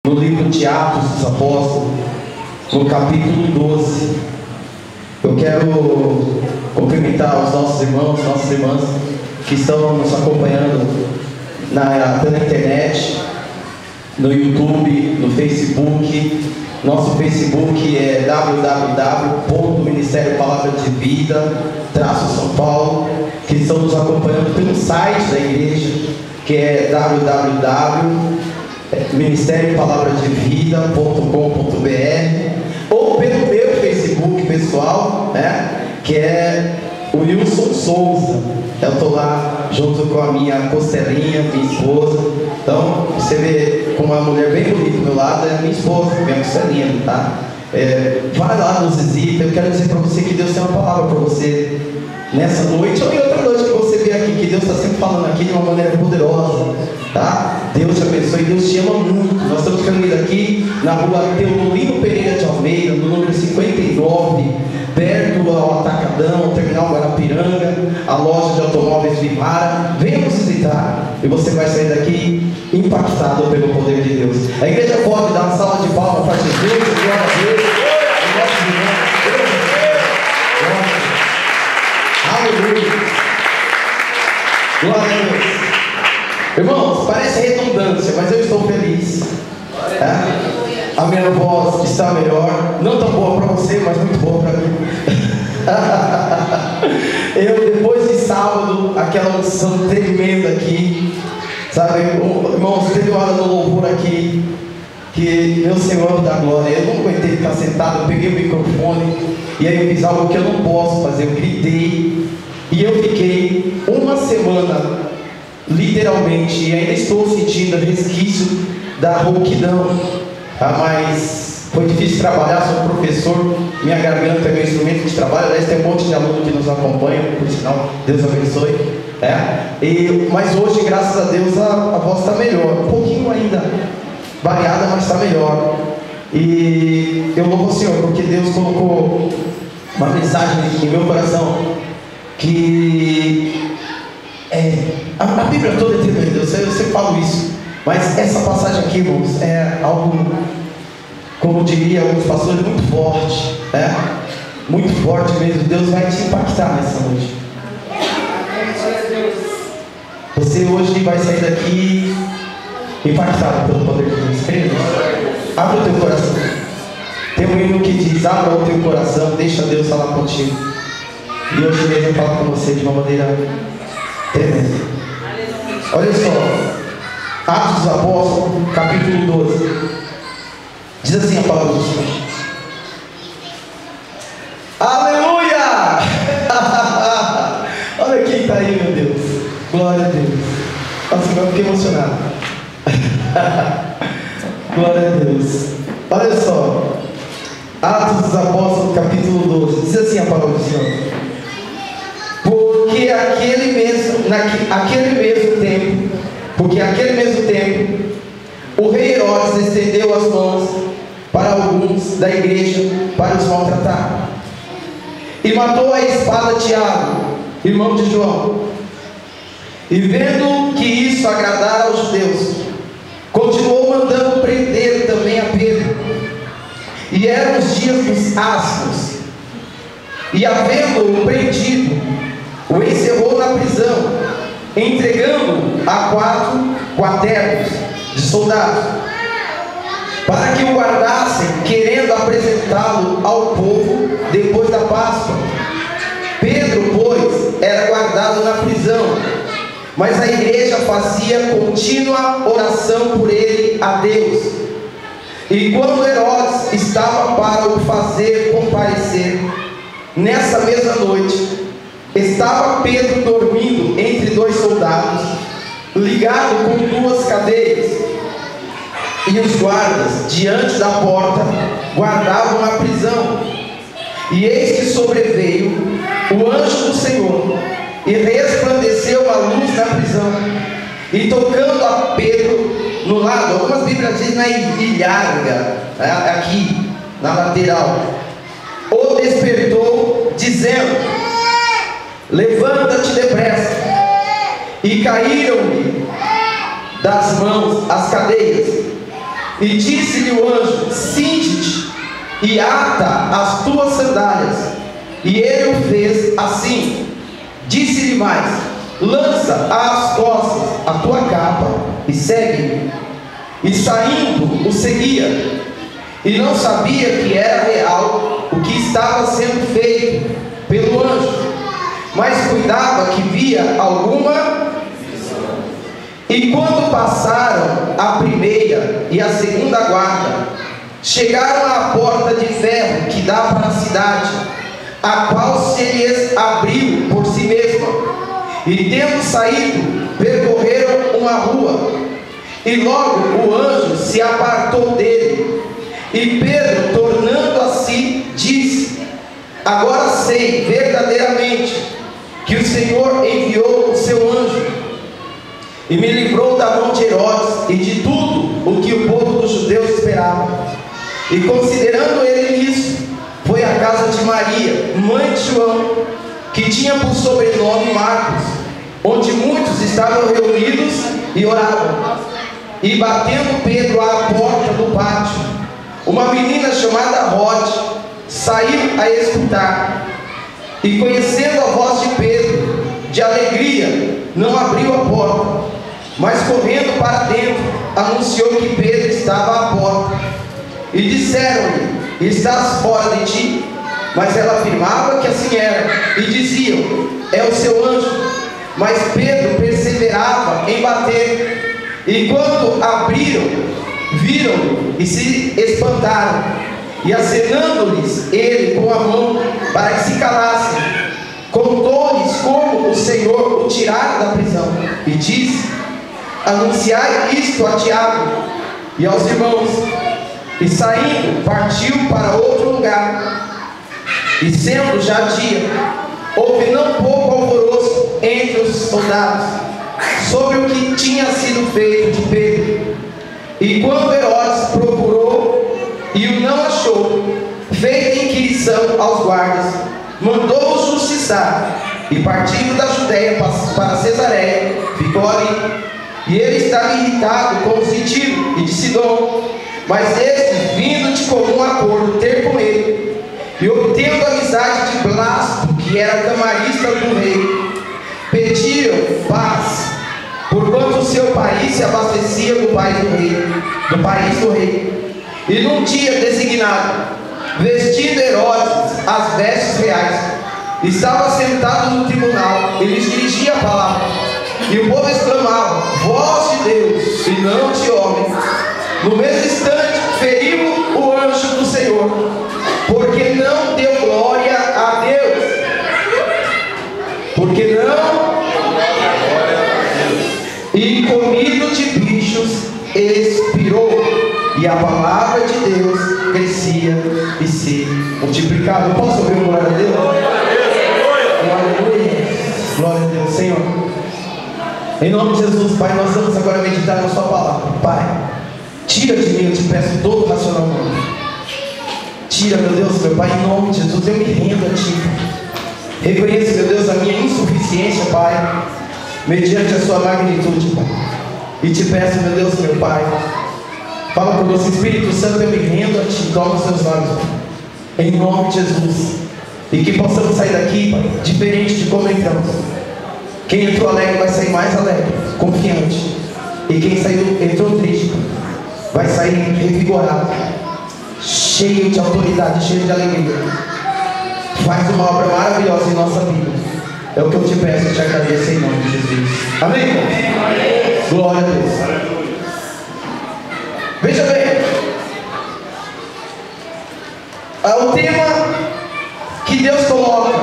no livro de Atos dos Apóstolos, no capítulo 12. Eu quero cumprimentar os nossos irmãos, nossas irmãs que estão nos acompanhando pela internet, no YouTube, no Facebook. Nosso Facebook é www.ministério Palavra de Vida São Paulo, que estão nos acompanhando pelo site da igreja, que é www.ministeriopalavradievida.com.br, ou pelo meu Facebook pessoal, que é o Wilson Souza. Eu estou lá junto com a minha costelinha, minha esposa. Então, você vê com uma mulher bem bonita do meu lado, é minha esposa, minha costelinha, tá? Vai lá, nos visita. Eu quero dizer para você que Deus tem uma palavra para você nessa noite ou em outra noite que você vier aqui, que Deus está sempre falando aqui de uma maneira poderosa, tá? Deus te abençoe, Deus te ama muito. Nós estamos reunidos aqui na rua Teodolino Pereira de Almeida, no número 59, perto ao Atacadão, ao Terminal Guarapiranga, a loja de automóveis Vivara. Venha nos visitar e você vai sair daqui impactado pelo poder de Deus. A igreja pode dar uma salva de palmas para Jesus, glória a Deus, aleluia, glória a Deus. Irmãos, parece redundância, mas eu estou feliz. A minha voz está melhor, não tão boa para você, mas muito boa para mim. Eu, depois de sábado, aquela unção tremenda aqui, sabe, irmãos, teve uma hora no louvor aqui, que meu Senhor da glória, eu não aguentei ficar sentado, eu peguei o microfone, e aí eu fiz algo que eu não posso fazer, eu gritei, e eu fiquei uma semana, literalmente, e ainda estou sentindo resquício da rouquidão, mas foi difícil trabalhar, sou professor, minha garganta é meu instrumento de trabalho. Aliás, tem um monte de aluno que nos acompanha, por sinal, Deus abençoe. Mas hoje, graças a Deus, a voz está melhor, um pouquinho ainda variada, mas está melhor. E eu louvo o Senhor, porque Deus colocou uma mensagem em meu coração, que a Bíblia toda é tremenda, eu sempre falo isso. Mas essa passagem aqui, irmãos, é algo, como diria alguns pastores, muito forte, muito forte mesmo. Deus vai te impactar nessa noite. Você hoje vai sair daqui impactado pelo poder de Deus. Creio. Abra o teu coração. Tem um hino que diz: abra o teu coração, deixa Deus falar contigo. E hoje mesmo eu falo com você de uma maneira tremenda. Olha só, Atos dos Apóstolos, capítulo 12. Diz assim a palavra do Senhor. Aleluia! Olha quem está aí, meu Deus. Glória a Deus. Nossa, eu fiquei emocionado. Glória a Deus. Olha só, Atos dos Apóstolos, capítulo 12. Diz assim a palavra do Senhor. Porque aquele mesmo tempo, o rei Herodes estendeu as mãos para alguns da igreja para os maltratar, e matou a espada Tiago, irmão de João. E vendo que isso agradara aos judeus, continuou mandando prender também a Pedro. E eram os dias dos asnos. E havendo-o prendido, o encerrou na prisão, entregando a 4 quaternos de soldados, para que o guardassem, querendo apresentá-lo ao povo depois da Páscoa. Pedro, pois, era guardado na prisão, mas a igreja fazia contínua oração por ele a Deus. E quando Herodes estava para o fazer comparecer, nessa mesma noite, estava Pedro dormindo entre 2 soldados, ligado com 2 cadeias, e os guardas diante da porta guardavam a prisão. E eis que sobreveio o anjo do Senhor, e resplandeceu uma luz na prisão, e tocando a Pedro no lado, algumas bíblias dizem na ilharga, aqui na lateral, o despertou, dizendo: levanta-te depressa. E caíram-lhe das mãos as cadeias, E disse-lhe o anjo: cinge-te e ata as tuas sandálias. E ele o fez assim. Disse-lhe mais: lança às costas a tua capa e segue-me. E saindo o seguia, e não sabia que era real o que estava sendo feito pelo anjo, mas cuidava que via alguma. E quando passaram a primeira e a segunda guarda, chegaram à porta de ferro que dá para a cidade, a qual se lhes abriu por si mesma. E tendo saído, percorreram uma rua, e logo o anjo se apartou dele. E Pedro, tornando a si, disse: agora sei verdadeiramente que o Senhor enviou o seu anjo e me livrou da mão de Herodes e de tudo o que o povo dos judeus esperava. E considerando ele nisso, foi à casa de Maria, mãe de João, que tinha por sobrenome Marcos, onde muitos estavam reunidos e oravam. E batendo Pedro à porta do pátio, uma menina chamada Rode saiu a escutar, e conhecendo a voz de Pedro, de alegria, não abriu a porta, mas correndo para dentro, anunciou que Pedro estava à porta. E disseram-lhe: estás fora de ti? Mas ela afirmava que assim era, e diziam: é o seu anjo. Mas Pedro perseverava em bater. E quando abriram, viram e se espantaram. E acenando-lhes ele com a mão para que se calassem, contou-lhes como o Senhor o tirara da prisão. E disse: anunciai isto a Tiago e aos irmãos. E saindo, partiu para outro lugar. E sendo já dia, houve não pouco alvoroço entre os soldados sobre o que tinha sido feito de Pedro. E quando Herodes procurou e o não achou, feita inquirição aos guardas, mandou-os justiçar. E partindo da Judéia para Cesareia, ficou ali. E ele estava irritado com os de Tiro e de Sidom, mas estes, vindo de comum acordo ter com ele, e obtendo a amizade de Blasto, que era camarista do rei, pediram paz, porquanto o seu país se abastecia do país do rei. E num dia designado, vestindo Herodes as vestes reais, estava sentado no tribunal e lhes dirigia a palavra. E o povo exclamava: voz de Deus e não de homem. No mesmo instante feriu o anjo do Senhor, porque não deu glória a Deus. Porque não. E comido de bichos expirou. E a palavra de Deus crescia e se multiplicava. Posso ouvir glória a Deus? Aleluia. Glória a Deus, Senhor. Em nome de Jesus, Pai, nós vamos agora meditar na sua palavra. Pai, tira de mim, eu te peço, todo o racionamento. Tira, meu Deus, meu Pai, em nome de Jesus, eu me rendo a Ti. Reconheço, meu Deus, a minha insuficiência, Pai, mediante a sua magnitude, Pai. E te peço, meu Deus, meu Pai, fala com o nosso Espírito Santo, eu me rendo a Ti. Toma os seus lábios, Pai, em nome de Jesus. E que possamos sair daqui, Pai, diferente de como entramos. Quem entrou alegre vai sair mais alegre, confiante. E quem entrou triste, vai sair revigorado, cheio de autoridade, cheio de alegria. Faz uma obra maravilhosa em nossa vida. É o que eu te peço e te agradeço em nome de Jesus. Amém, irmãos? Glória a Deus. Veja bem, o tema que Deus coloca,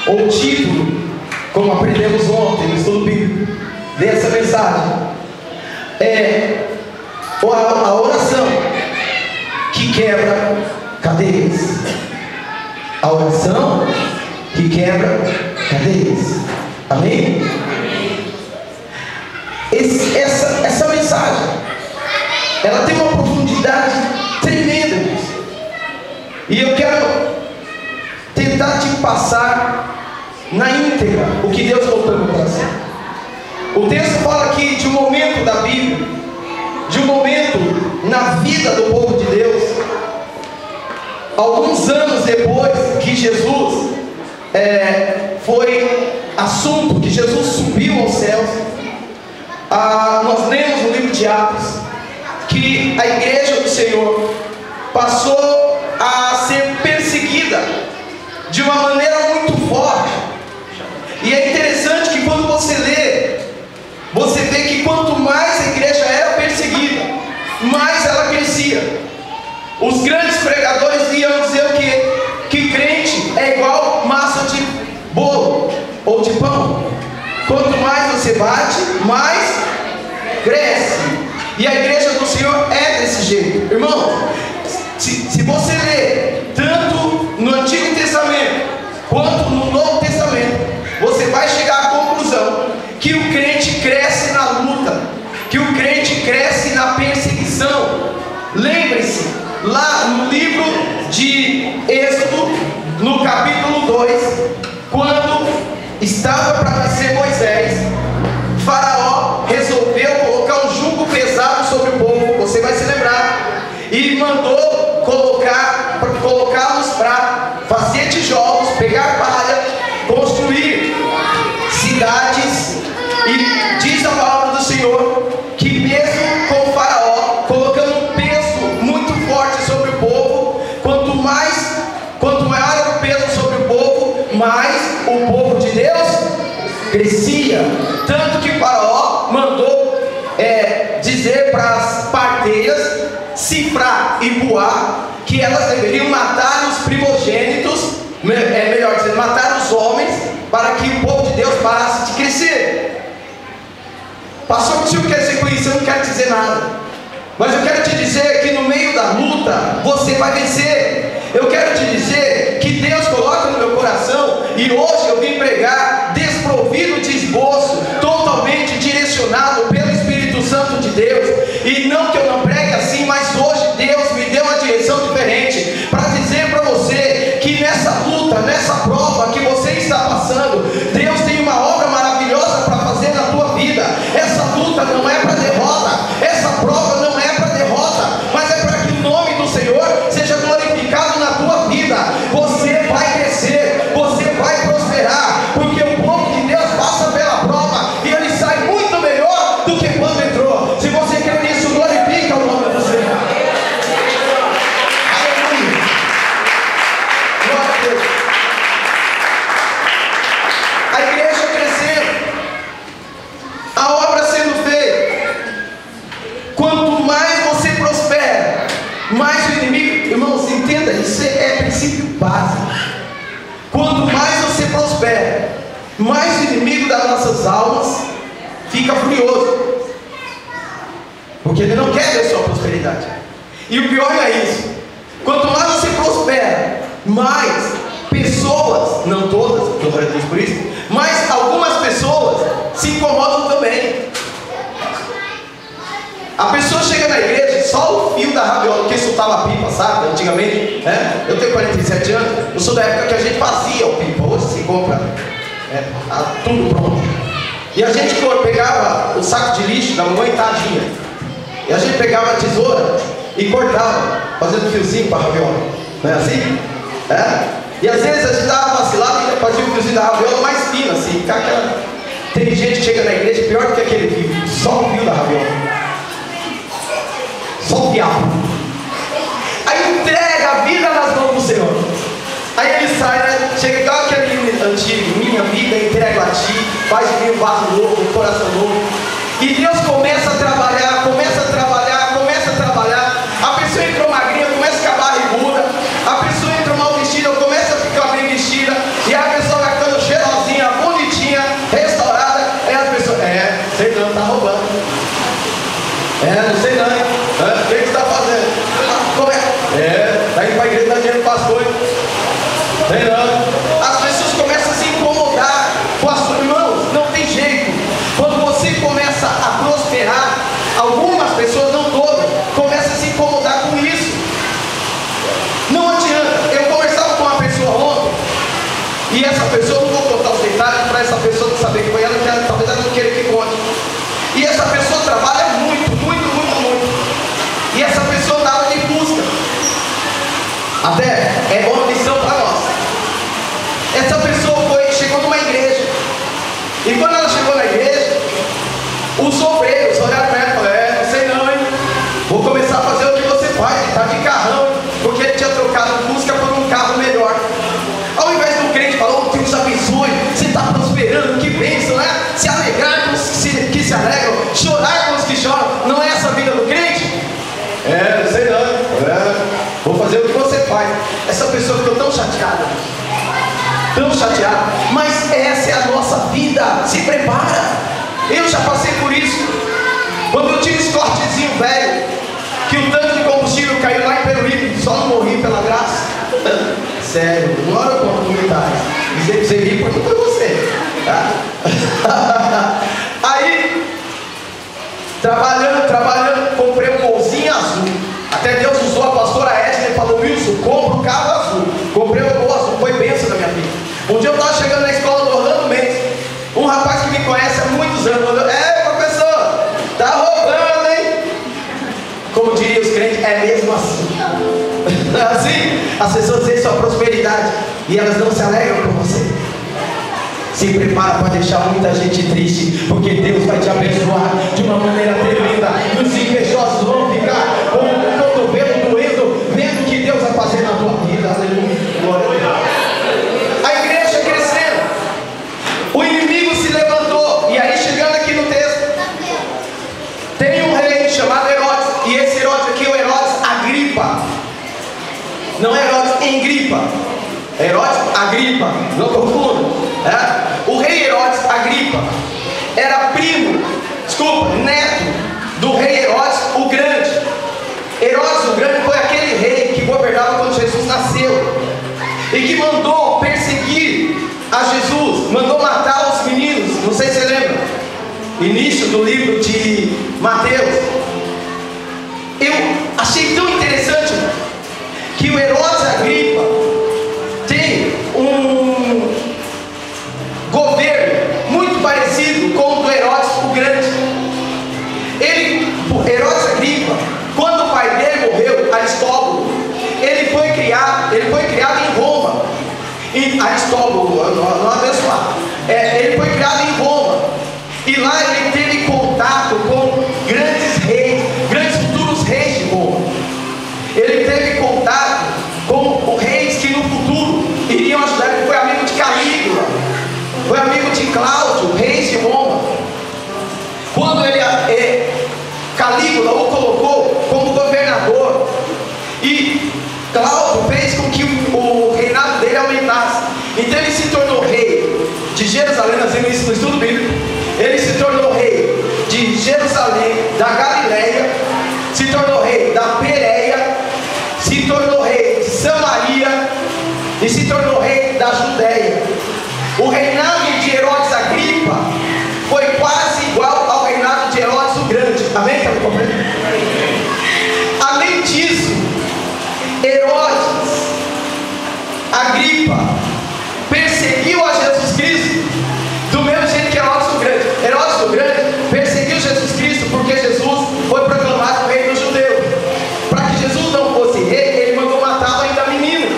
ou o título, como aprendemos ontem no estudo bíblico dessa mensagem, é a oração que quebra cadeias. A oração que quebra cadeias. Amém? Essa mensagem, ela tem uma profundidade tremenda. E eu quero tentar te passar na íntegra o que Deus colocou no coração. O texto fala aqui de um momento da Bíblia, de um momento na vida do povo de Deus. Alguns anos depois que Jesus foi assunto, que Jesus subiu aos céus, nós lemos no livro de Atos que a igreja do Senhor passou a ser perseguida de uma maneira muito forte. E é interessante que quando você lê, você vê que quanto mais a igreja era perseguida, mais ela crescia. Os grandes pregadores iam dizer o quê? Que crente é igual massa de bolo ou de pão. Quanto mais você bate, mais cresce. E a igreja do Senhor é desse jeito. Irmão, se você ler tanto no Antigo Testamento quanto no Novo Testamento, você vai chegar à conclusão que o crente cresce na luta, que o crente cresce na perseguição. Lembre-se, lá no livro de Êxodo, no capítulo 2, quando estava para nascer Moisés, Faraó resolveu colocar um jugo pesado sobre o povo, você vai se lembrar, e mandou colocá-los para fazer tijolos, pegar palha, construir cidades. E diz a palavra do Senhor que mesmo com o Faraó colocando um peso muito forte sobre o povo, quanto maior era o peso sobre o povo, mais o povo de Deus crescia. Tanto que Faraó mandou dizer para as parteiras, Cifrá e Puá, que elas deveriam matar os primogênitos, melhor dizendo, matar os homens, para que o povo de Deus parasse de crescer. Pastor, se eu quer ser conhecido, eu não quero dizer nada, mas eu quero te dizer que no meio da luta você vai vencer. Eu quero te dizer que Deus coloca no meu coração, e hoje eu vim pregar desprovido de esboço, totalmente direcionado pelo Espírito Santo de Deus. E não que eu não pregue assim, mas hoje Deus me deu uma direção diferente para dizer para você que nessa luta, nessa prova que você está passando, Deus tem uma obra maravilhosa para fazer na tua vida. Essa luta não é para derrota, essa prova não é para derrota, mas é para que o nome do Senhor seja glorificado na tua vida. Você vai crescer, você vai prosperar, porque o povo de Deus passa pela prova e ele sai muito melhor do que quando entrou. Se você quer isso, glorifica o nome do Senhor. Aleluia. Glória a Deus. A igreja crescendo, a obra sendo feita. Quanto mais você prospera, mais o inimigo, irmãos, entenda, isso é princípio básico. Quanto mais você prospera, mais o inimigo das nossas almas fica furioso, porque ele não quer ver sua prosperidade. E o pior não é isso. Quanto mais você prospera, mais pessoas, não todas, glória a Deus por isso, mas algumas pessoas se incomodam também. A pessoa chega na igreja, só o fio da raviola, que soltava a pipa, sabe? Antigamente, né? Eu tenho 47 anos, eu sou da época que a gente fazia o pipa. Hoje se compra tudo pronto. E a gente pegava o saco de lixo da mamãe tadinha, e a gente pegava a tesoura e cortava, fazendo fiozinho para a raviola. Não é assim? E às vezes a gente dava vacilada e fazia o fiozinho da raviola mais fino, assim. Tem gente que chega na igreja pior do que aquele fio, só o fio da raviola. Só o diabo. Aí entrega a vida nas mãos do Senhor. Aí ele sai, né? Chega igual aquele hino antigo: minha vida entrego a ti, faz de mim um vaso novo, um coração novo. E Deus começa a trabalhar, começa a trabalhar, começa a trabalhar. A pessoa entrou magrinha, começa a ficar barriguda. A pessoa entrou mal vestida, começa a ficar bem vestida. E a pessoa vai ficando cheirosinha, bonitinha, restaurada. Aí as pessoas, sei não, tá roubando. Não sei não, hein? O que você está fazendo? Como é? Tá indo para a igreja, dá dinheiro para o pastor. Sei não. As pessoas começam a se incomodar com as suas irmãos. Não tem jeito. Quando você começa a prosperar, algumas pessoas, não todas, começam a se incomodar com isso. Não adianta. Eu conversava com uma pessoa ontem, e essa pessoa, não vou contar os detalhes para essa pessoa não saber que foi ela, que talvez ela não queira que conte. E essa pessoa trabalha muito, muito, muito, muito. E essa chateado. Tão chateado. Mas essa é a nossa vida. Se prepara. Eu já passei por isso. Quando eu tive esse cortezinho velho, que o tanque de combustível caiu lá em Peruíbe, só não morri pela graça. Sério, uma hora eu conto comentário. Dizer que você ri porque foi você. Tá? Aí, trabalhando, comprei um golzinho azul. Até Deus usou a pastora Edna e falou: Wilson, compra um carro azul. Comprei um gol azul, foi bênção na minha vida. Um dia eu estava chegando na escola do Orlando Mendes. Um rapaz que me conhece há muitos anos falou: professor, tá roubando, hein? Como diriam os crentes, é mesmo assim. Assim, as pessoas veem sua prosperidade e elas não se alegram por você. Se prepara para deixar muita gente triste, porque Deus vai te abençoar de uma maneira tremenda. E os invejosos vão ficar com o cotovelo doendo, vendo o que Deus vai fazer na tua vida. Aleluia. Glória a Deus. A igreja crescendo, o inimigo se levantou. E aí, chegando aqui no texto, tem um rei chamado Herodes. E esse Herodes aqui é o Herodes Agripa. Não é Herodes Engripa, é Herodes Agripa. Não confunda. O rei Herodes Agripa era neto do rei Herodes o Grande. Herodes o Grande foi aquele rei que governava quando Jesus nasceu e que mandou perseguir a Jesus, mandou matar os meninos. Não sei se você lembra, início do livro de Mateus. Eu achei tão interessante que o Herodes Agripa tem um governo muito parecido com o do Herodes o Grande. Herodes Agripa, quando o pai dele morreu, Aristóbulo, ele foi criado em Roma. Aristóbulo, não abençoado. Ele foi criado em Roma. E lá ele teve contato com grandes reis, grandes futuros reis de Roma. Ele teve contato com reis que no futuro iriam ajudar. Ele foi amigo de Calígula, foi amigo de Cláudio, reis de Roma. Quando Calígula o colocou como governador, e Cláudio fez com que o reinado dele aumentasse. Então ele se tornou rei de Jerusalém. Nós vimos isso no estudo bíblico. Ele se tornou rei de Jerusalém, da Galileia, se tornou rei da Pérea, se tornou rei de Samaria e se tornou rei da Judéia. O reinado de Herodes Agripa foi quase igual ao reinado de Herodes o Grande. Amém? Está me compreendendo? Além disso, Herodes Agripa perseguiu a Jesus Cristo do mesmo jeito que Herodes o Grande. Herodes o Grande perseguiu Jesus Cristo porque Jesus foi proclamado rei dos judeus. Para que Jesus não fosse rei, ele mandou matá-lo ainda menino.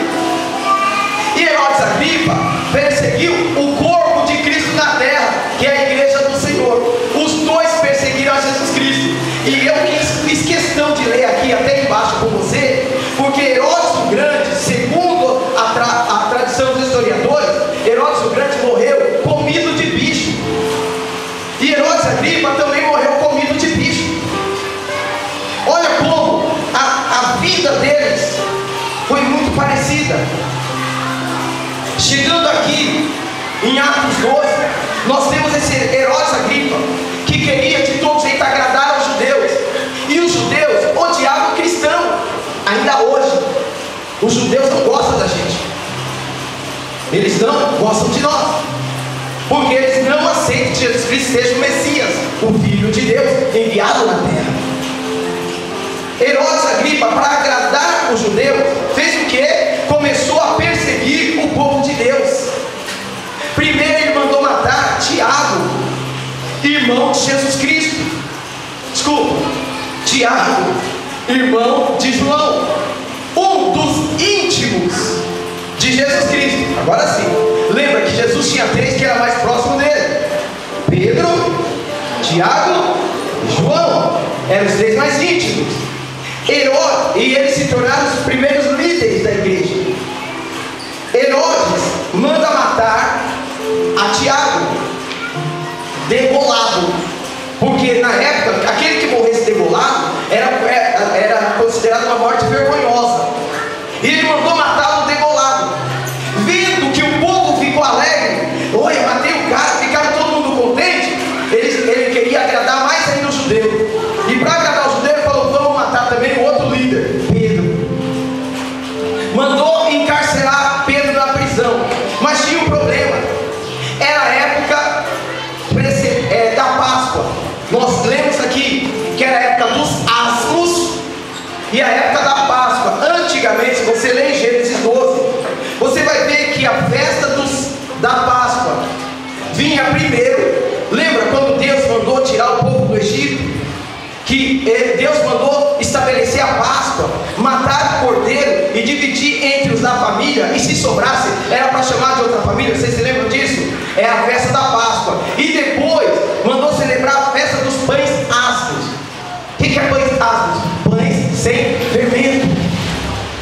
E Herodes Agripa perseguiu o corpo de Cristo na terra, que é a igreja do Senhor. Os dois perseguiram a Jesus Cristo. E eu fiz questão de ler aqui até embaixo com você, porque Herodes o Grande, segundo a tradição dos historiadores, Herodes o Grande morreu comido de bicho. E Herodes Agripa também morreu comido de bicho. Olha como a vida deles foi muito parecida. Chegando aqui em Atos 12, nós temos esse Herodes Agripa que queria de todo jeito agradar aos judeus. E os judeus odiavam o cristão. Ainda hoje, os judeus não gostam da gente. Eles não gostam de nós, porque eles não aceitam que Jesus Cristo seja o Messias, o Filho de Deus enviado na terra. Herodes Agripa, para agradar os judeus, fez o que? Começou a perseguir o povo de Deus. Primeiro ele mandou matar Tiago, irmão de Jesus Cristo. Desculpa, Tiago, irmão de João, um dos íntimos de Jesus Cristo. Agora sim, lembra que Jesus tinha três que era mais próximo dele: Pedro, Tiago e João. Eram os três mais íntimos. Herodes, e eles se tornaram os primeiros líderes da igreja. Herodes manda matar a Tiago, degolado, porque na época aquele que morresse degolado era considerado uma morte vergonhosa. E ele mandou matá-lo degolado. e a época da Páscoa. Antigamente, se você lê em Gênesis 12, você vai ver que a festa da Páscoa vinha primeiro. Lembra quando Deus mandou tirar o povo do Egito? Que Deus mandou estabelecer a Páscoa, matar o cordeiro e dividir entre os da família, e se sobrasse era para chamar de outra família. Vocês se lembram disso? É a festa da Páscoa. E depois mandou celebrar a festa dos pães ásperos. O que é pães ásperos? Pães sem fermento,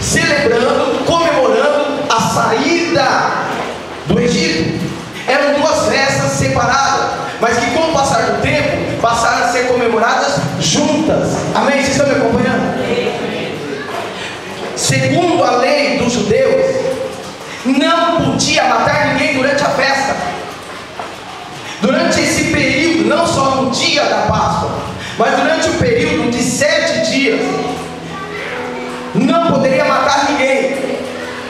celebrando, comemorando a saída do Egito. Eram duas festas separadas, mas que com o passar do tempo passaram a ser comemoradas juntas. Amém? Vocês estão me acompanhando? Segundo a lei dos judeus, não podia matar ninguém durante a festa. Durante esse período, não só no dia da Páscoa, mas durante o período de 7 dias, não poderia matar ninguém.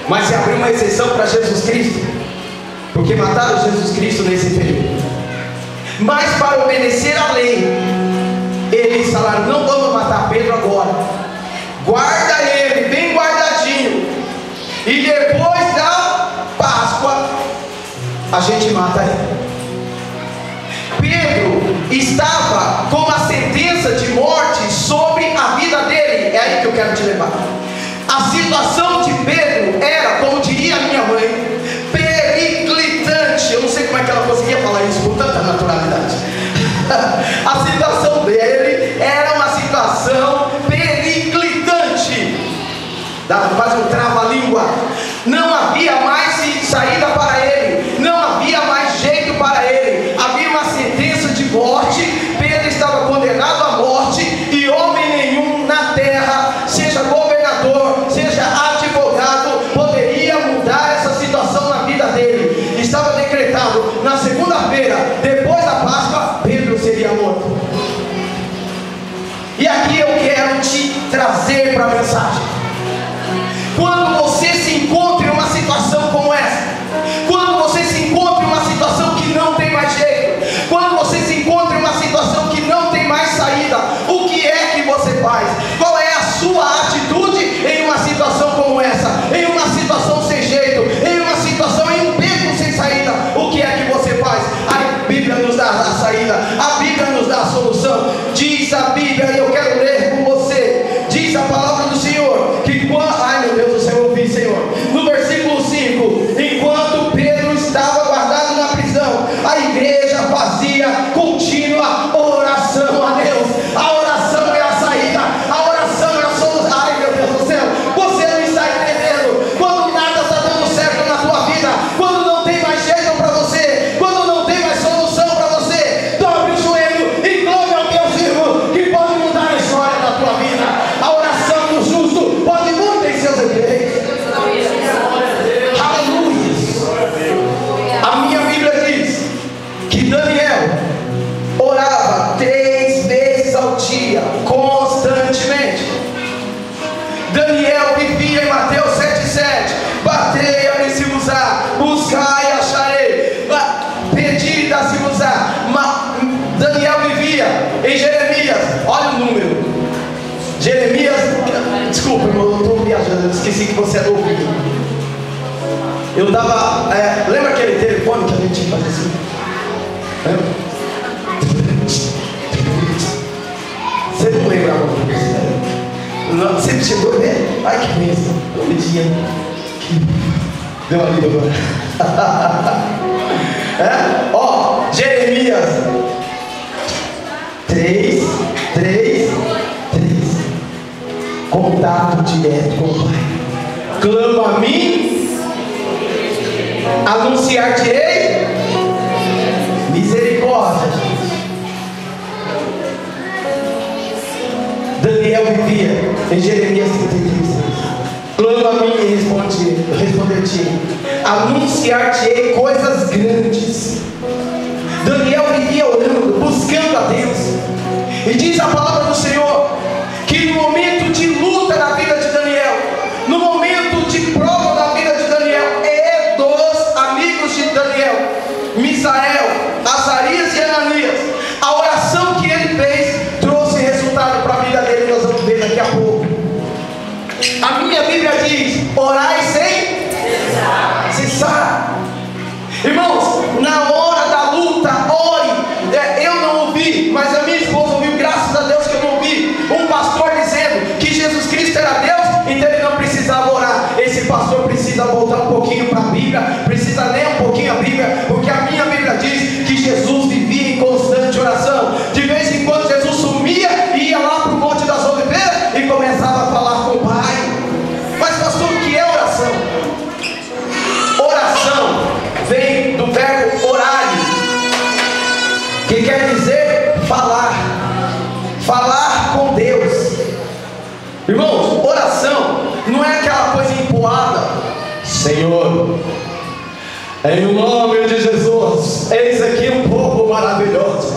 Mas se abriu uma exceção para Jesus Cristo, porque mataram Jesus Cristo nesse período. Mas para obedecer à lei, eles falaram: não vamos matar Pedro agora, guarda ele bem guardadinho, e depois da Páscoa a gente mata ele. Pedro estava com uma sentença de morte sobre a vida dele. É aí que eu quero te levar. A situação de Pedro era, como diria a minha mãe, periclitante. Eu não sei como é que ela conseguia falar isso com tanta naturalidade. A situação dele era uma situação periclitante. Dava quase um trava-língua. Não havia mais saída para ele, não havia mais jeito para ele. Havia uma sentença de morte. Pedro estava condenado à morte, e homem nenhum na terra, seja governador, seja advogado, poderia mudar essa situação na vida dele. Estava decretado: na segunda-feira, depois da Páscoa, Pedro seria morto. E aqui eu quero te trazer para a mensagem. Quando você se encontra em uma situação como essa, quando você se encontra em uma situação que não tem mais jeito, quando você se encontra em uma situação que não tem mais saída, o que é que você faz? Qual é a sua atitude em uma situação como essa? Em uma situação sem jeito, em uma situação, em um beco sem saída, o que é que você faz? A Bíblia nos dá a saída, a Bíblia nos dá a solução. Diz a Bíblia, e eu quero ler com você, diz a palavra do Senhor, que quando... Ai meu Deus do céu, ouvi, Senhor. No versículo 5, enquanto Pedro estava guardado na prisão, a igreja fazia contínua oração a Deus. A oração é a saída, a oração é a solução. Ai meu Deus do céu, você não está entendendo. Quando nada está dando certo na tua vida, quando não tem mais jeito para você, quando não tem mais solução para você, dobre o joelho e clame ao Deus vivo, que pode mudar a história da tua vida. A oração do justo pode muito em seus efeitos. Aleluia. A minha Bíblia diz que Daniel orava 3 vezes ao dia, constantemente. Daniel vivia em Mateus 7,7: batei, abri-se-vos-á, buscai e acharei, pedi, dá-se-vos-á. Daniel vivia em Jeremias, olha o número. Jeremias, desculpa, irmão, eu estou viajando, eu esqueci que você é do ouvido. Eu dava, lembra aquele telefone que a gente fazia assim? Lembra? Você não lembra agora? Você me chegou a ver? Ai que bênção, eu me tinha. Deu ali agora. Ó, Jeremias 3. Contato direto com o Pai. Clama a mim, anunciar-te-ei misericórdia. Daniel vivia em Jeremias 33. Clama a mim e responder-te, anunciar-te-ei coisas grandes. Daniel vivia orando, buscando a Deus. E diz a palavra do Senhor que no momento de luta na vida de Daniel, no momento de prova na vida de Daniel, e dos amigos de Daniel, Misael, Azarias e Ananias, a oração que ele fez trouxe resultado para a vida dele. Nós vamos ver daqui a pouco. minha Bíblia diz: orai sem cessar. Irmãos, na hora da luta, ore. Eu não ouvi, mas a minha esposa ouviu, graças a Deus que eu não ouvi um pastor dizendo que Jesus Cristo era Deus, então ele não precisava orar. Esse pastor precisa voltar um pouquinho para a Bíblia, precisa ler um pouquinho a Bíblia, porque a minha Bíblia diz que Jesus vivia em constante oração. De vez em quando Jesus sumia e ia lá para o Monte das Oliveiras e começava a falar com o Pai. Mas pastor, o que é oração? Oração vem do verbo orare, que quer dizer falar com Deus. Irmãos, oração não é aquela coisa empoada: Senhor, em nome de Jesus, eis aqui um povo maravilhoso.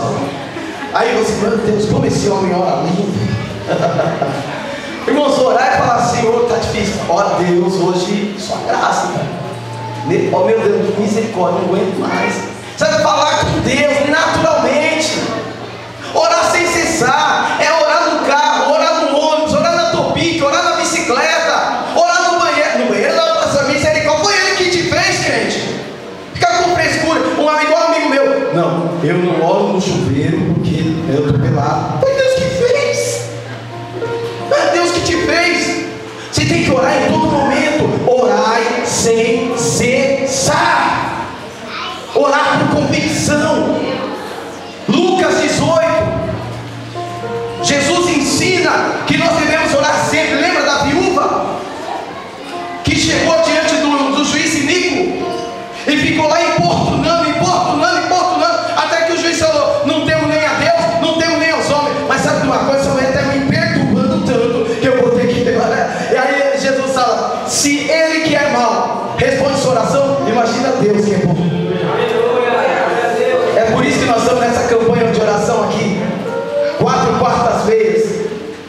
Aí você, meu Deus, como esse homem ora lindo. Irmãos, orar é falar: Senhor, está difícil. Ó Deus, hoje sua graça, cara. Oh meu Deus, misericórdia, não aguento mais. Você vai falar com Deus naturalmente. Orar sem cessar é orar no carro, orar no ônibus, orar na topique, orar na bicicleta, orar no banheiro. No banheiro da nossa misericórdia. Foi ele que te fez, gente. Fica com frescura. Um amigo meu: não, eu não oro no chuveiro porque eu estou pelado. Foi Deus que fez. É Deus que te fez. Você tem que orar em todo momento. Orai sem cessar. Orar com convicção. Lucas 18, Jesus ensina que nós devemos orar sempre. Lembra da viúva que chegou diante do juiz iníquo e ficou lá importunando, até que o juiz falou: não temo nem a Deus, não temo nem aos homens. Mas sabe de uma coisa? Essa mulher está me perturbando tanto que eu vou ter que levar. E aí Jesus fala: se ele que é mau responde sua oração, imagina Deus que é bom. É por isso que nós estamos nessa campanha de oração aqui, 4 quartas-feiras,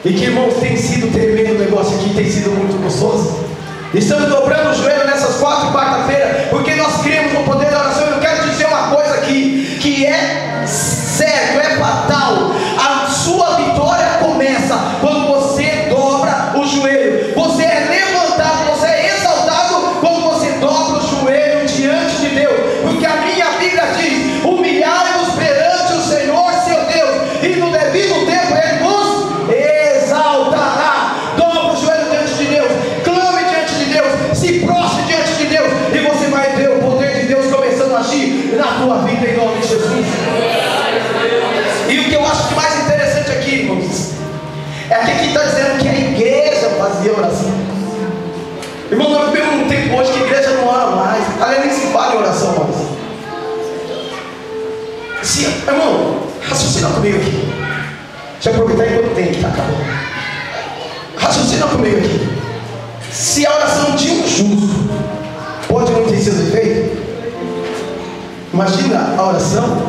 e que, irmãos, tem sido tremendo o negócio aqui, tem sido muito gostoso. Estamos dobrando o joelho nessas 4 quartas-feiras, porque nós cremos no poder da oração. Eu quero dizer uma coisa aqui, que é certo, é fatal. A sua vitória começa quando você dobra o joelho. Você é levantado, você é exaltado quando você dobra o joelho diante de Deus. Porque a minha Bíblia diz: humilhai-vos perante o Senhor seu Deus, e no devido tempo Ele vos exaltará. Dobra o joelho diante de Deus, clame diante de Deus, se prostre diante de Deus, e você vai ver o poder de Deus começando a agir na tua vida, em nome de Jesus. E o que eu acho que mais interessante aqui, irmãos, é que está dizendo que a igreja fazia oração. Irmão, nós vivemos um tempo hoje que a igreja não ora mais. Aliás, nem se fala em oração mais. Irmão, raciocina comigo aqui. Deixa eu aproveitar enquanto tem que está acabando. Raciocina comigo aqui. Se a oração de um justo pode não ter seus efeitos, imagina a oração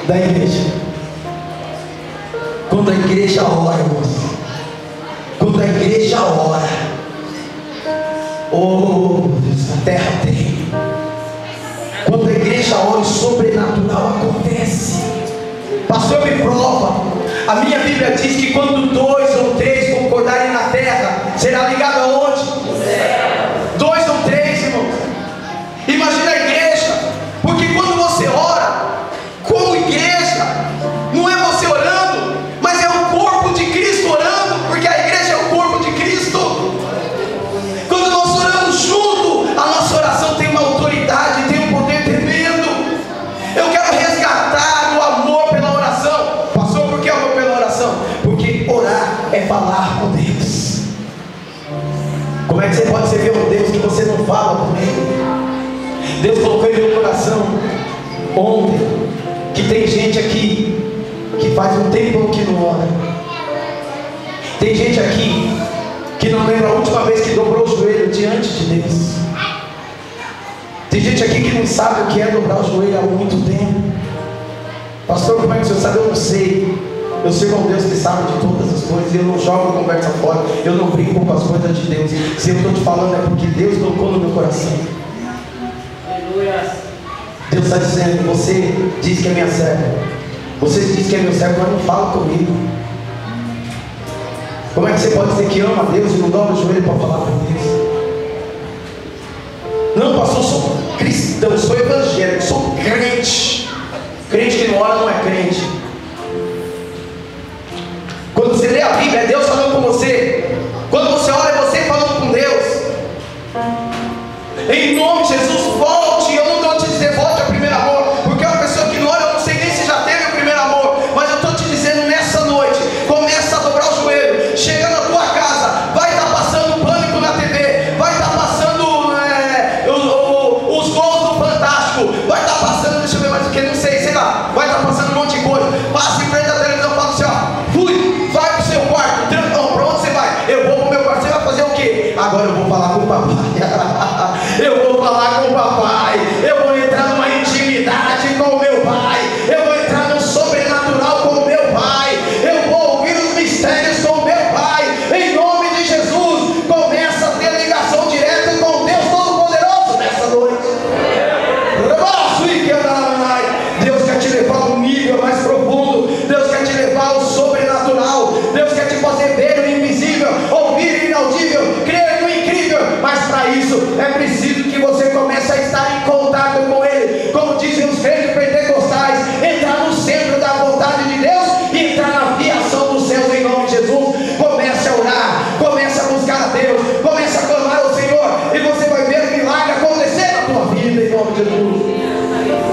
da igreja. Quando a igreja ora, irmãos, quando a igreja ora, oh Deus, a terra tem. Quando a igreja ora, o sobrenatural acontece. Pastor, me prova. A minha Bíblia diz que quando 2 ou 3 concordarem na terra, será ligado aonde? 2 ou 3, irmãos. Imagina a igreja. Porque quando você ora, como igreja, não é você orando, mas é o corpo de Cristo orando, porque a igreja é o corpo de Cristo. Quando nós oramos junto, a nossa oração tem uma autoridade, tem um poder tremendo. Eu quero resgatar o amor pela oração. Pastor, por que amor pela oração? Porque orar é falar com Deus. Como é que você pode servir a um Deus que você não fala com Ele? Deus colocou em meu coração ontem que tem gente aqui que faz um tempo que não ora. Tem gente aqui que não lembra a última vez que dobrou o joelho diante de Deus. Tem gente aqui que não sabe o que é dobrar o joelho há muito tempo. Pastor, como é que o senhor sabe? Eu não sei. Eu sirvo a um Deus que sabe de todas as coisas. Eu não jogo a conversa fora. Eu não brinco com as coisas de Deus. Se eu estou te falando é porque Deus colocou no meu coração. Deus está dizendo: você diz que é minha serva, você diz que é meu servo, mas não fala comigo. Como é que você pode dizer que ama a Deus e não dobra o joelho para falar com Deus? Não, pastor, sou cristão, sou evangélico, sou crente. Crente que não ora não é crente. Quando você lê a Bíblia, é Deus falando com você. Quando você ora, é você falando com Deus. Em nome de Jesus, volte. Eu não estou te dizendo volte ao primeiro amor, porque uma pessoa que não ora, eu não sei nem se já teve o primeiro amor, mas eu estou te dizendo nessa noite, começa a dobrar o joelho. Chega na tua casa, vai estar passando Pânico na TV, vai estar passando os gols do Fantástico, vai estar passando, deixa eu ver mais o que, não sei lá, vai estar passando um monte de coisa. Passa em frente da televisão e fala assim, ó, fui, vai pro seu quarto, trancão, pra onde você vai? Eu vou pro meu quarto, você vai fazer o quê? Agora eu vou falar com o papai. Eu vou falar com o papai. Eu vou entrar numa intimidade com o meu pai. Eu vou entrar no sobrenatural com o meu pai. Eu vou ouvir os mistérios com o meu pai. Em nome de Jesus, começa a ter ligação direta com Deus Todo-Poderoso nessa noite. Deus quer te levar a um nível mais profundo. Deus quer te levar ao sobrenatural. Deus quer te fazer ver o invisível, ouvir o inaudível, crer no incrível. Mas para isso é preciso que você comece a estar em contato com Ele. Como dizem os crentes pentecostais, entrar no centro da vontade de Deus e entrar na fiação dos céus em nome de Jesus. Comece a orar, comece a buscar a Deus, comece a clamar ao Senhor, e você vai ver o milagre acontecer na tua vida em nome de Jesus.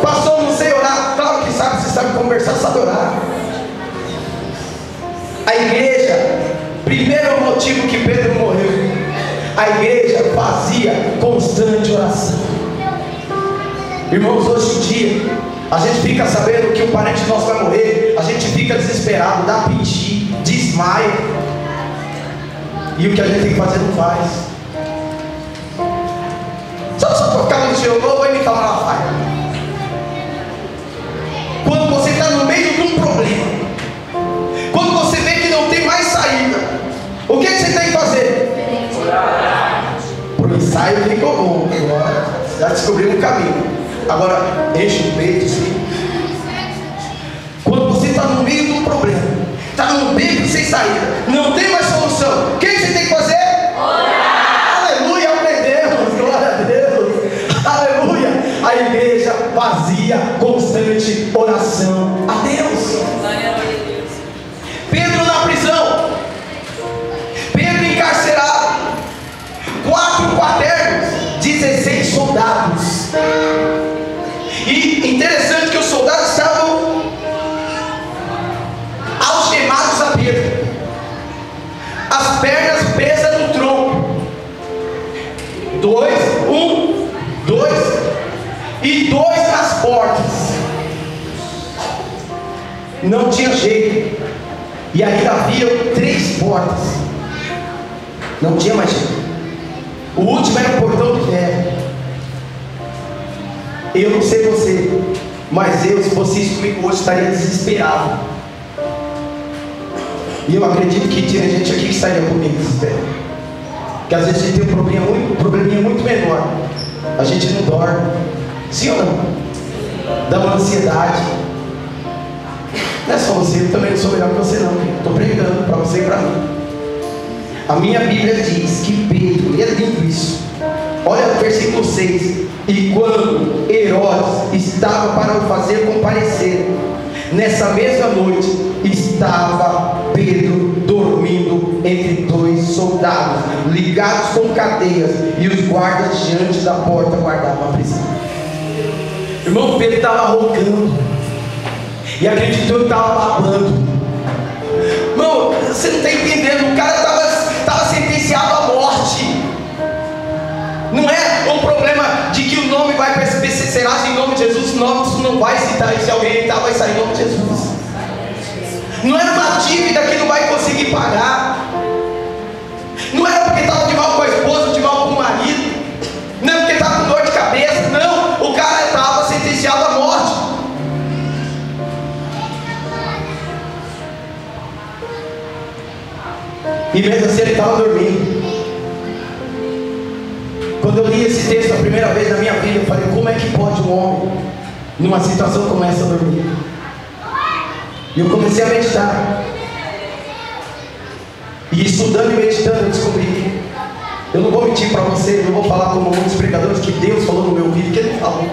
Pastor, não sei orar. Claro que sabe, você sabe conversar, sabe orar. A igreja, primeiro motivo que Pedro morreu, a igreja fazia constante oração. Irmãos, hoje em dia a gente fica sabendo que um parente nosso vai morrer, a gente fica desesperado, dá piti, desmaia, e o que a gente tem que fazer não faz. Só tocar no seu novo e me falar na faia. Quando você está no meio de um problema, quando você vê que não tem mais saída, o que você tem que fazer? Pro ensaio ficou bom, agora já descobriu um caminho. Agora enche o peito assim. Quando você está no meio de um problema, está no beco sem saída, não tem mais solução, o que você tem que fazer? Orar. Aleluia, aprendemos, glória a Deus, aleluia. A igreja fazia constante oração a Deus. Pedro na prisão, Pedro encarcerado, 4 quaternos, 16 soldados. E interessante que os soldados estavam algemados a Pedro, as pernas presas no tronco, 2 e 2 nas portas. Não tinha jeito. E ainda havia 3 portas. Não tinha mais jeito. O último era o portão de ferro. Eu não sei você, mas eu, se fosse isso comigo hoje, estaria desesperado. E eu acredito que tinha gente aqui que estaria comigo desesperado. Porque às vezes a gente tem um probleminha muito menor, a gente não dorme. Sim ou não? Dá uma ansiedade. Não é só você, eu também não sou melhor que você não. Estou pregando para você e para mim. A minha Bíblia diz que Pedro, é lindo isso. Olha o versículo 6. E quando Herodes estava para o fazer comparecer, nessa mesma noite estava Pedro dormindo entre 2 soldados, ligados com cadeias, e os guardas diante da porta guardavam a prisão. Irmão, Pedro estava roncando e acreditou que estava babando. Irmão, você não está entendendo, o cara estava sentenciado à morte. Não é um problema de que o nome vai será em nome de Jesus, o nome não vai citar, se alguém entrar vai sair em nome de Jesus. Não era uma dívida que não vai conseguir pagar. Não era porque estava de mal com a esposa, de mal com o marido, não é porque estava com dor de cabeça, não, o cara estava sentenciado à morte. E mesmo assim ele estava dormindo. Quando eu li esse texto a primeira vez na minha vida, eu falei, como é que pode um homem, numa situação como essa, dormir? E eu comecei a meditar. E estudando e meditando, eu descobri. Eu não vou mentir para você, não vou falar como muitos pregadores que Deus falou no meu ouvido, que Ele não falou.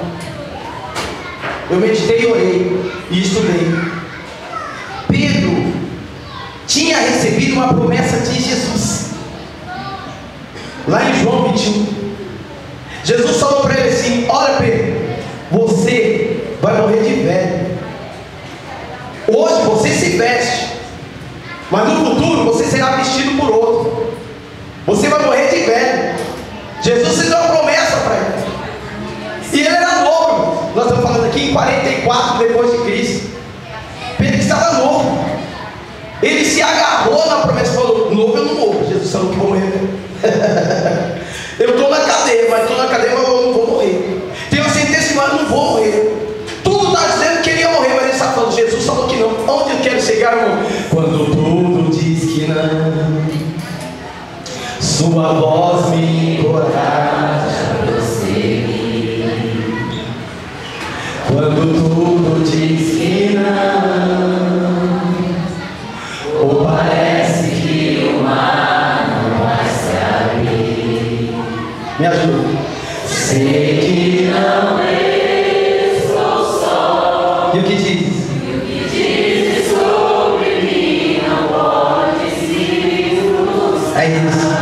Eu meditei e orei e estudei. Pedro tinha recebido uma promessa de Jesus. Lá em João 21, Jesus falou para ele assim: olha Pedro, você vai morrer de velho. Hoje você se veste, mas no futuro você será vestido por outro. Você vai morrer de velho. Jesus fez uma promessa para ele. E ele era novo. Nós estamos falando aqui em 44 depois de Cristo. Pedro estava novo. Ele se agarrou na promessa e falou: novo eu não morro. Jesus falou que vou morrer. Eu estou na cadeia, mas estou na cadeia, mas eu não vou morrer. Tem uma sentença, mas eu não vou morrer. Tudo está dizendo que ele ia morrer, mas ele está falando: Jesus falou que não. Onde eu quero chegar, irmão? Quando tudo diz que não, sua voz me encoraja a prosseguir. Quando tudo diz que não, ou parece que o mar não vai se abrir. Me ajuda. Sei que não estou só. E o que diz? E o que diz sobre mim não pode se frustrar. É isso.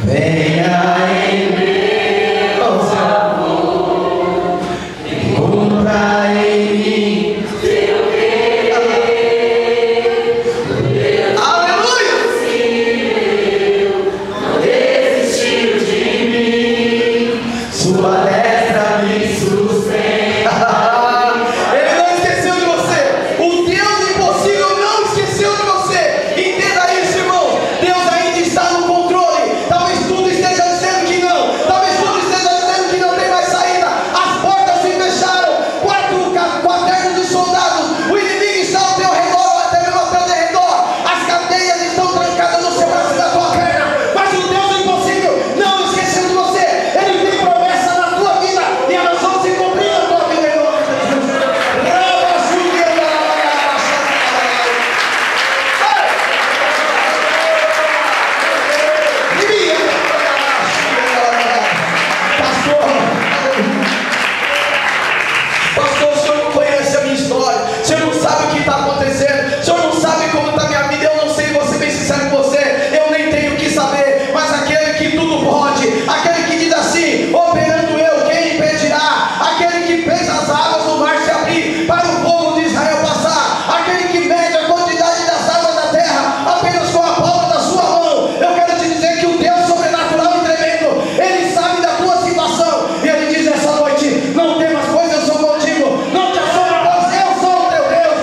Venha em meu favor e cumpra em mim teu querer. Aleluia! Se não desistiu de mim, sua destra me sustenta. Ele não esqueceu de você. O Deus impossível não esqueceu de você. Entenda isso, irmão. Deus ainda está no controle. Talvez tudo esteja dizendo que não. Talvez tudo esteja dizendo que não tem mais saída. As portas se fecharam. Quaternos de soldados. O inimigo está ao teu redor, até mesmo ao teu derredor. As cadeias estão trancadas no seu braço e na tua perna. Mas o Deus impossível não esqueceu de você. Ele tem promessa na tua vida e elas vão se cumprir na tua vida. Pastor, o senhor não conhece a minha história. O senhor não sabe o que está acontecendo. O senhor não sabe como está a minha vida. Eu não sei, vou ser bem sincero com você. Eu nem tenho o que saber. Mas aquele que tudo pode, aquele que diz assim: operando eu, quem impedirá? Aquele que fez as águas do mar se abrir para o povo de Israel passar. Aquele que mede a quantidade das águas da terra apenas com a palma da sua mão. Eu quero te dizer que o Deus sobrenatural e tremendo, Ele sabe da tua situação. E Ele diz essa noite: não temas, pois eu sou contigo. Não te assombra, pois eu sou o teu Deus.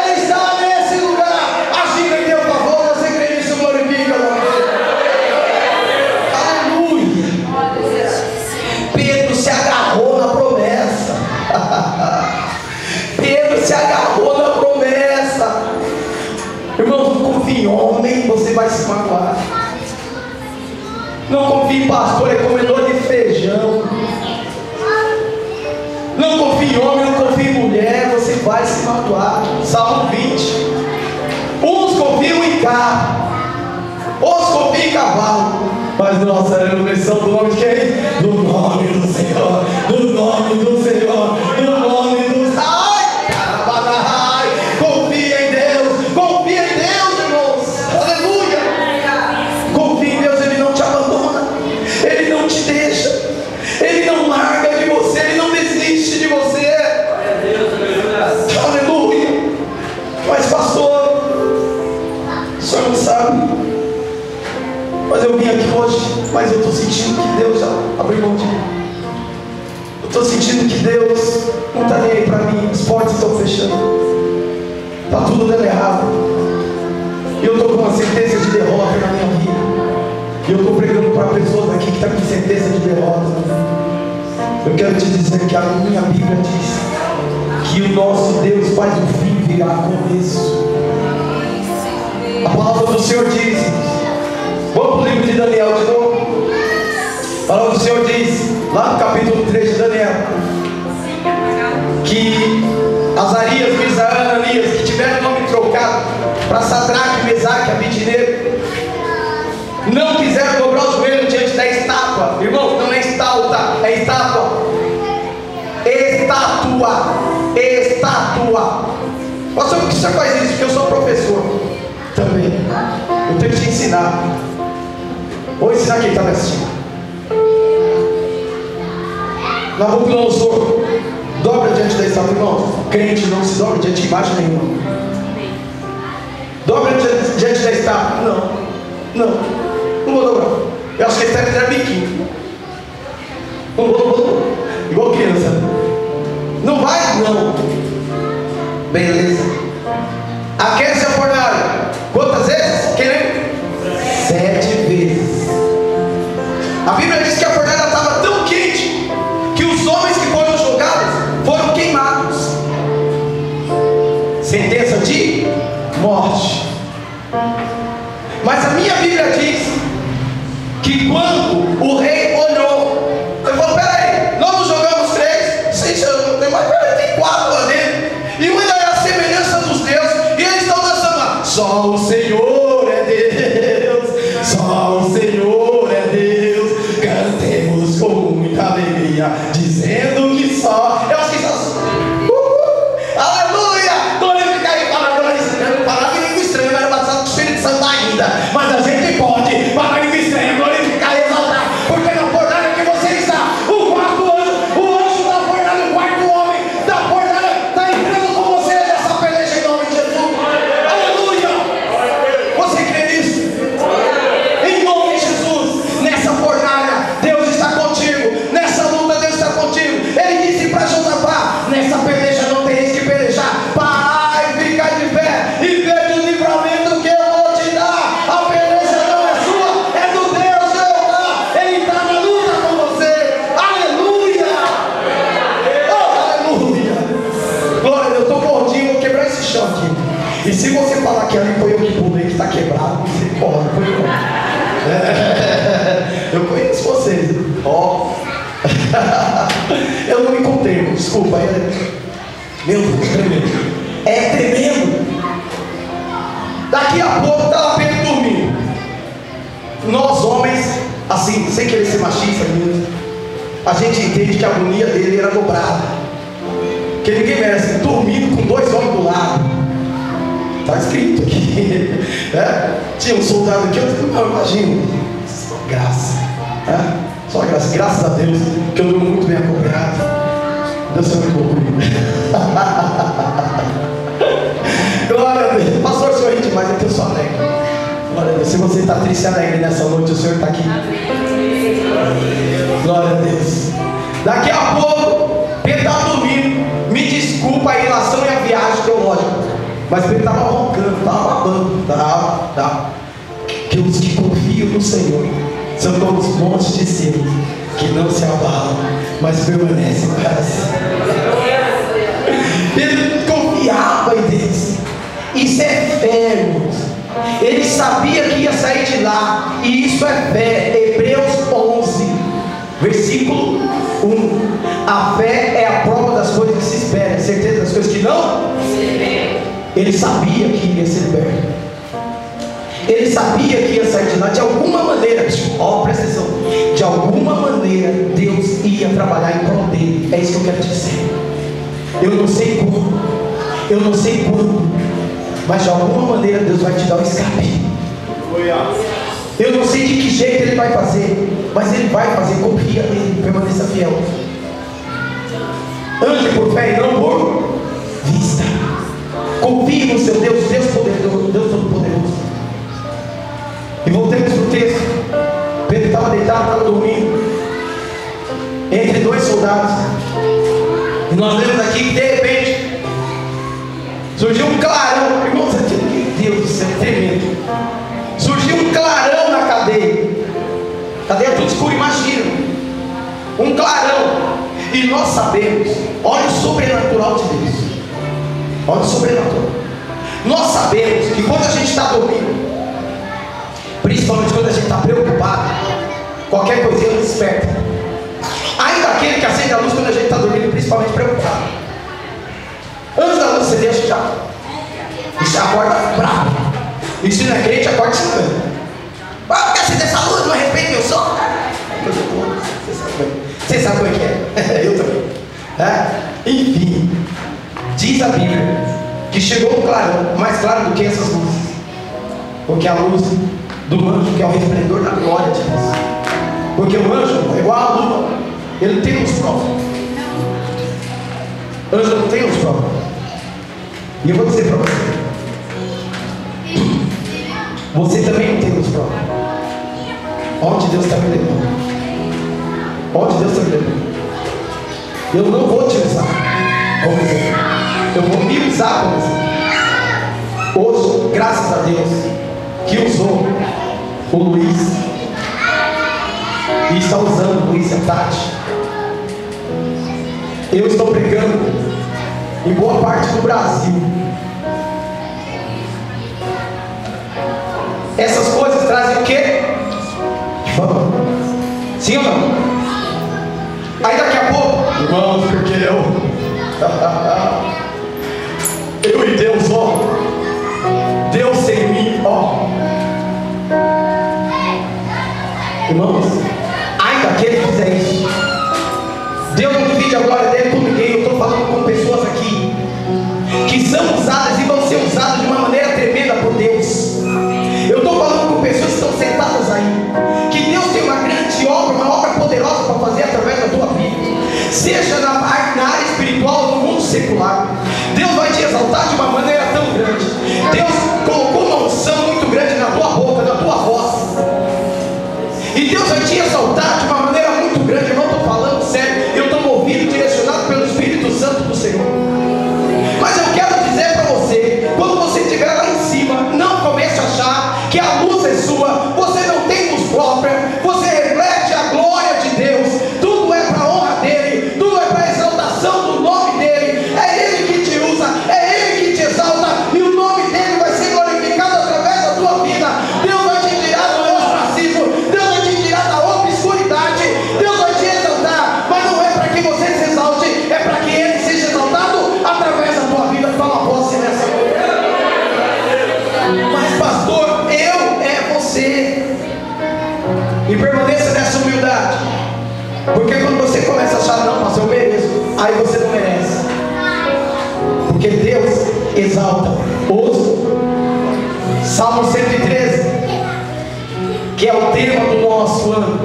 Ele está nesse lugar, agindo em teu favor. Você crê nisso? Glorifica o nome dele. Aleluia. Pedro se agarrou na promessa. Pedro se agarrou na promessa. Irmão, não confie em homem, você vai se magoar. Não confie em pastor, é comedor de feijão. Não confie em homem, não confie em mulher, você vai se magoar. Salmo 20. Uns confiam em carro, outros confiam em cavalo, mas nossa ressurreição do nome de quem? Do nome do Senhor, do nome do Senhor, do nome do Senhor. Ai, carabadai, confia em Deus, irmãos. Aleluia. Confia em Deus, Ele não te abandona, Ele não te deixa, Ele não larga de você, Ele não desiste de você. Aleluia. Mas pastor, o senhor não sabe, mas eu vim aqui hoje, mas eu estou sentindo que Deus já abriu mão de mim. Eu estou sentindo que Deus não está nem aí para mim. As portas estão fechando, está tudo dando errado, e eu estou com uma sentença de derrota na minha vida. E eu estou pregando para pessoas aqui que estão com sentença de derrota. Eu quero te dizer que a minha Bíblia diz que o nosso Deus faz o fim virar começo. A palavra do Senhor diz, vamos para o livro de Daniel de novo. A palavra do Senhor diz, lá no capítulo 3 de Daniel, que Azarias, Misael e Ananias, que tiveram o nome trocado para Sadraque, Mesaque e Abednego, não quiseram dobrar os joelhos diante da estátua. Irmão, não é estátua, é estátua. Estátua. Pastor, por que você faz isso? Porque eu sou professor também. Eu tenho que te ensinar. Vou ensinar quem está me assistindo. Nabucodonosor dobra diante da estátua. Irmão, crente não se dobra diante de imagem nenhuma. Dobra diante da estátua. Não vou dobrar. Eu acho que a estátua era biquinho. Não vou. Igual criança. Não vai? Não. Beleza. Aquece a fornalha. Quantas vezes? Quem lembra? 7 vezes. A Bíblia diz que a fornalha estava tão quente que os homens que foram jogados foram queimados. Sentença de morte. Mas a minha Bíblia diz que quando o rei olhou, ele falou: peraí, nós não jogamos 3? Sim, mas peraí, tem 4 lá dentro. E uma é a semelhança dos deuses. E eles estão dançando lá. Só o Senhor é Deus. Só o Senhor é Deus. Cantemos com muita alegria, dizendo que só. Eu acho que só. Aleluia! Glorificar aí para nós. Eu não falava em língua estranha, não era batizado com o Espírito Santo ainda. Mas a gente pode falar em língua estranha, glorificar e exaltar. Porque na fornalha que você está, o quarto anjo, o anjo da fornalha, o quarto homem da fornalha está entrando com você nessa peleja em nome de Jesus. Aleluia! Você crê nisso? Em nome de Jesus, nessa fornalha, Deus está contigo. Nessa luta, Deus está contigo. Ele disse para Josafá: nessa peleja não tereis que pelejar. Parai e ficar de pé e veja o livramento que eu vou te dar. A peleja não é sua, é do Deus Jeová. Ele está na luta com você. Aleluia! Oh, aleluia! Glória a Deus, eu estou gordinho, vou quebrar esse chão aqui. E se você falar que ali foi eu que pulei, que está quebrado, você corre, foi eu. Eu conheço vocês. Ó. Eu não me contei, desculpa. Meu Deus, tremendo. É tremendo. Daqui a pouco está lá Pedro dormindo. Nós homens, assim, sem querer ser machista mesmo, a gente entende que a agonia dele era dobrada. Que ninguém merece dormindo com 2 homens do lado. Está escrito aqui. Tinha um soldado aqui, eu imagino. Só graça. Só graça. Graças a Deus que eu durmo muito bem acompanhado. Deus é muito bom comigo. Glória a Deus. Pastor, o senhor ri demais, é que eu sou alegre. Glória a Deus. Se você está triste e alegre nessa noite, o Senhor está aqui. Glória a Deus. Daqui a pouco, Pedro estava dormindo. Me desculpa a ilação e a viagem teológica, mas Pedro estava roncando, estava babando. Que os que confiam no Senhor são como os montes de cima, que não se abalam, mas permanecem para sempre. Pedro confiava em Deus. Isso é fé, irmãos. Ele sabia que ia sair de lá, e isso é fé. Hebreus 11, versículo 1. A fé é a prova das coisas que se esperam, a certeza das coisas que não se vê. Ele sabia que ia ser liberto. Ele sabia que ia sair de lá de alguma maneira. Presta atenção. De alguma maneira Deus ia trabalhar em prol dele. É isso que eu quero te dizer. Eu não sei como, eu não sei quando, mas de alguma maneira Deus vai te dar um escape. Eu não sei de que jeito Ele vai fazer, mas Ele vai fazer. Confia nele, permaneça fiel. Ande por fé e não por vista. Confie no seu Deus, Deus Todo-Poderoso. E voltemos para o texto. Pedro estava deitado, estava dormindo entre 2 soldados. E nós vemos aqui que de repente surgiu um clarão. Irmãos, meu Deus do céu, tremendo. Surgiu um clarão na cadeia. Cadeia tudo escuro, imagina. Um clarão. E nós sabemos, olha o sobrenatural de Deus. Olha o sobrenatural. Nós sabemos que quando a gente está dormindo, principalmente quando a gente está preocupado, qualquer coisinha nos desperta. Ainda aquele que acende a luz quando a gente está dormindo, principalmente preocupado. Antes da luz acender, a gente já acorda bravo. E se não é crente, acorda xingando. Porque acender essa luz, não respeita meu som. Você sabe como é que é. Eu também. Enfim, diz a Bíblia que chegou um clarão, mais claro do que essas luzes, porque a luz do anjo, que é o resplendor da glória de Deus. Porque o anjo é igual a lua, ele não tem luz própria. Anjo não tem luz própria. E eu vou dizer para você também não tem luz própria. Onde Deus está me levando? Onde Deus está me levando? Eu não vou te usar como exemplo. Eu vou me usar como exemplo. Hoje, graças a Deus, que usou o Luiz e está usando o Luiz e a Tati. Eu estou pregando em boa parte do Brasil. Essas coisas trazem o quê? Fama. Sim ou não? Aí daqui a pouco, irmãos, porque eu e Deus, ó, Deus sem mim, ó. Irmãos, ainda que Ele fizer isso, Deus não divide a glória dele com ninguém. Eu estou falando com pessoas aqui que são usadas e vão ser usadas de uma maneira tremenda por Deus. Eu estou falando com pessoas que estão sentadas aí, que Deus tem uma grande obra, uma obra poderosa para fazer através da tua vida, seja na área espiritual ou no mundo secular. Deus vai te exaltar de uma maneira tão grande. Deus colocou uma unção muito grande na tua boca, na tua voz, e Deus vai te exaltar de uma maneira muito grande. Eu não estou falando sério, eu estou movido, direcionado pelo Espírito Santo do Senhor. Mas eu quero dizer para você, quando você estiver lá em cima, não comece a achar que a luz é sua. Você não tem luz própria, você reflete a glória de Deus. Tudo é para a honra dele, tudo é para a exaltação do nome dele. É ele que te usa, é ele que te exalta, e o nome dele vai ser glorificado através da tua vida. Deus vai te tirar do ostracismo, Deus vai te tirar da obscuridade, Deus vai te exaltar. Mas não é para que você se exalte, é para que ele seja exaltado através da tua vida. Toma posse nessa noite. Mas pastor, eu é você. E permaneça nessa humildade, porque quando você começa a achar, não, pastor, eu mereço, aí você não merece, porque Deus exalta os. Salmo 113, que é o tema do nosso ano,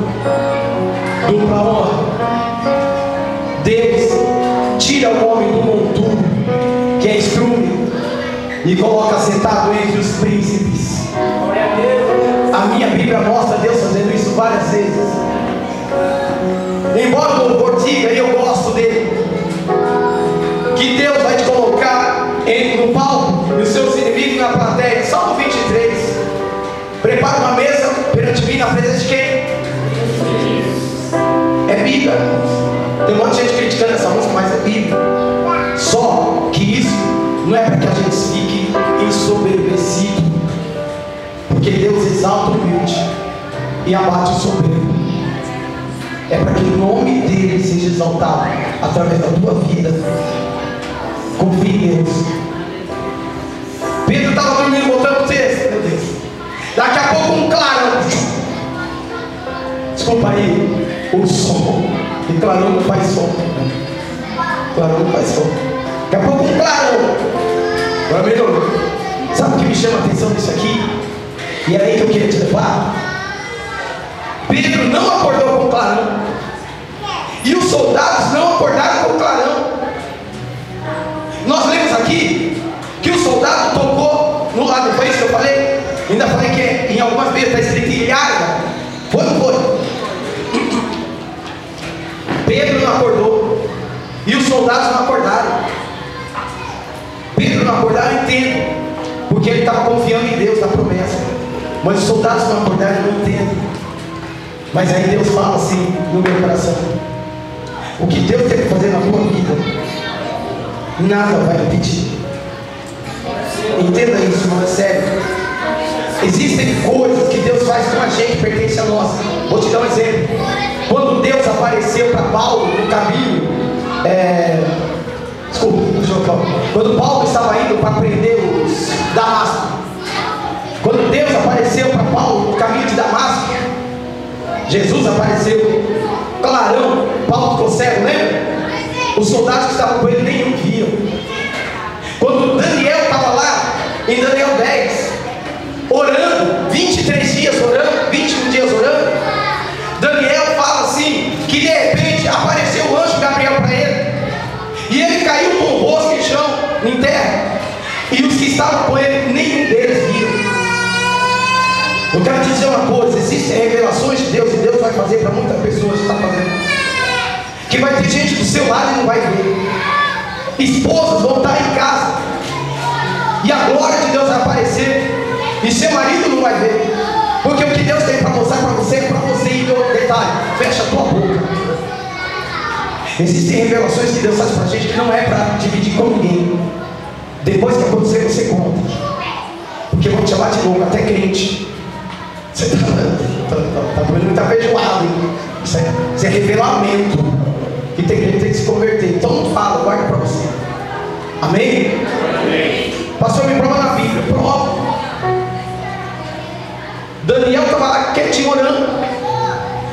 dupla honra. Deus tira o homem do monturo, que é estrume, e coloca sentado entre os príncipes. A minha Bíblia mostra Deus fazendo isso várias vezes. Embora o louvor diga, e eu gosto dele, que Deus vai te colocar no palco e os seus inimigos na plateia. Salmo 23. Prepara uma mesa perante mim na presença de quem? É Bíblia. Tem um monte de gente criticando essa música, mas é Bíblia. Só que isso não é para que a gente fique ensoberbecido, porque Deus exalta o humilde e abate o soberbo. É para que o nome dele seja exaltado através da tua vida. Confie em Deus. Pedro estava dormindo, voltando o texto, meu Deus. Daqui a pouco um clarão. Desculpa aí o som. E clarão não faz som. Clarão não faz som. Daqui a pouco um clarão. Agora melhorou. Sabe o que me chama a atenção nisso aqui? E é aí que eu queria te levar. Pedro não acordou com o clarão, e os soldados não acordaram com o clarão. Nós lemos aqui que o soldado tocou no lado. Foi isso que eu falei? Ainda falei que em algumas vezes está escrito ilharga. Foi ou não foi? Pedro não acordou, e os soldados não acordaram. Pedro não acordaram, entendo, porque ele estava confiando em Deus, na promessa. Mas os soldados não acordaram, eu não entendo. Mas aí Deus fala assim no meu coração: o que Deus tem que fazer na tua vida, nada vai impedir. Entenda isso, irmão, é sério. Existem coisas que Deus faz com a gente, pertence a nós. Vou te dar um exemplo. Quando Deus apareceu para Paulo no caminho, quando Paulo estava indo para prender os Damasco, quando Deus apareceu para Paulo no caminho de Damasco, Jesus apareceu, clarão, Paulo ficou cego, lembra? Os soldados que estavam com ele nem o viam. Quando Daniel estava lá, em Daniel 10, orando, 23 dias orando, 21 dias orando, Daniel fala assim, que de repente apareceu o anjo Gabriel para ele, e ele caiu com o rosto em chão, em terra, e os que estavam com ele, nenhum deles viram. Eu quero te dizer uma coisa, existem revelações de Deus, e Deus vai fazer para muitas pessoas que está fazendo, que vai ter gente do seu lado e não vai ver. Esposas vão estar em casa e a glória de Deus vai aparecer e seu marido não vai ver, porque o que Deus tem para mostrar para você é para você. E outro detalhe, fecha a tua boca. Existem revelações que Deus faz para a gente que não é para dividir com ninguém. Depois que acontecer, você conta, porque vão te chamar de louco, até crente. Você está comendo muita feijoada, hein? Isso é revelamento que tem gente que tem que se converter. Então não fala, guarda para você. Amém? Amém. Pastor, me prova na Bíblia. Prova. Daniel estava lá quietinho orando,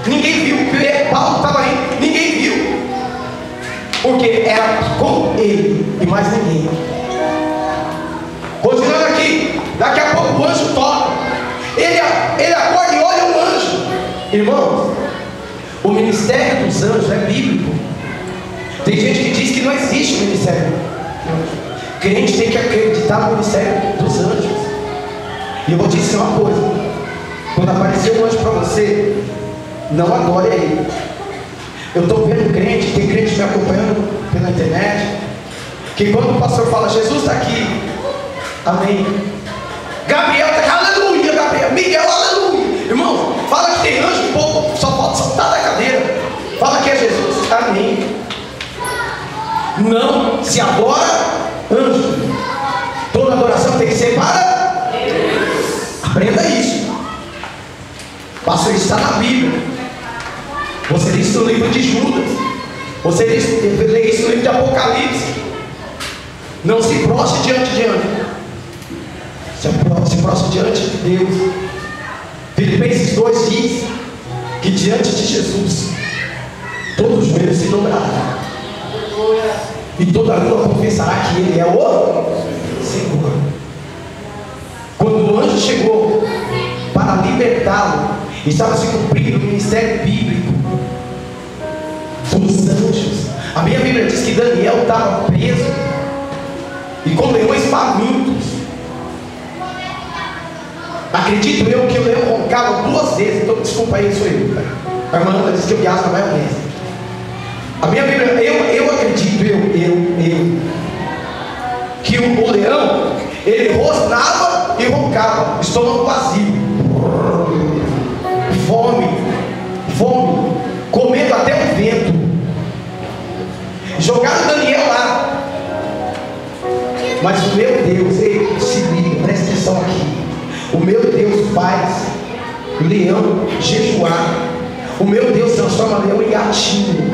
ninguém viu. Paulo estava aí, ninguém viu, porque era com ele e mais ninguém. Continuando aqui, daqui a pouco o anjo toca, ele acorda e olha o anjo. Irmãos, o ministério dos anjos é bíblico. Tem gente que diz que não existe o ministério. Crente tem que acreditar no ministério dos anjos. E eu vou te dizer uma coisa: quando aparecer um anjo para você, não adore a ele. Eu estou vendo crente, tem crente me acompanhando pela internet, que quando o pastor fala Jesus está aqui, amém, Gabriel está aqui, aleluia, Gabriel, Miguel, aleluia. Irmão, fala que tem anjo, o povo só pode saltar da cadeira. Fala que é Jesus, amém. Não se adora anjo. Toda adoração tem que ser para Deus. Aprenda isso. Pastor, está na Bíblia. Você lê isso no livro de Judas. Você lê isso no livro de Apocalipse. Não se prostre diante de anjo. Se prostre diante de Deus. Filipenses 2 diz que diante de Jesus todos os joelhos se dobrarão e toda língua confessará que Ele é o Senhor. Quando o anjo chegou para libertá-lo, estava se cumprindo o ministério bíblico dos anjos. A minha Bíblia diz que Daniel estava preso e com leões famintos. Acredito eu que o leão roncava 2 vezes. Então desculpa aí, sou eu. A irmã Ana disse que eu viajo na maionese. A minha Bíblia, eu acredito, que o leão, ele rosnava e roncava, estômago vazio, fome, comendo até o vento. Jogaram Daniel lá, mas o meu Deus, ele se liga, presta atenção aqui. O meu Deus faz leão jejuar. O meu Deus transforma leão em gatinho.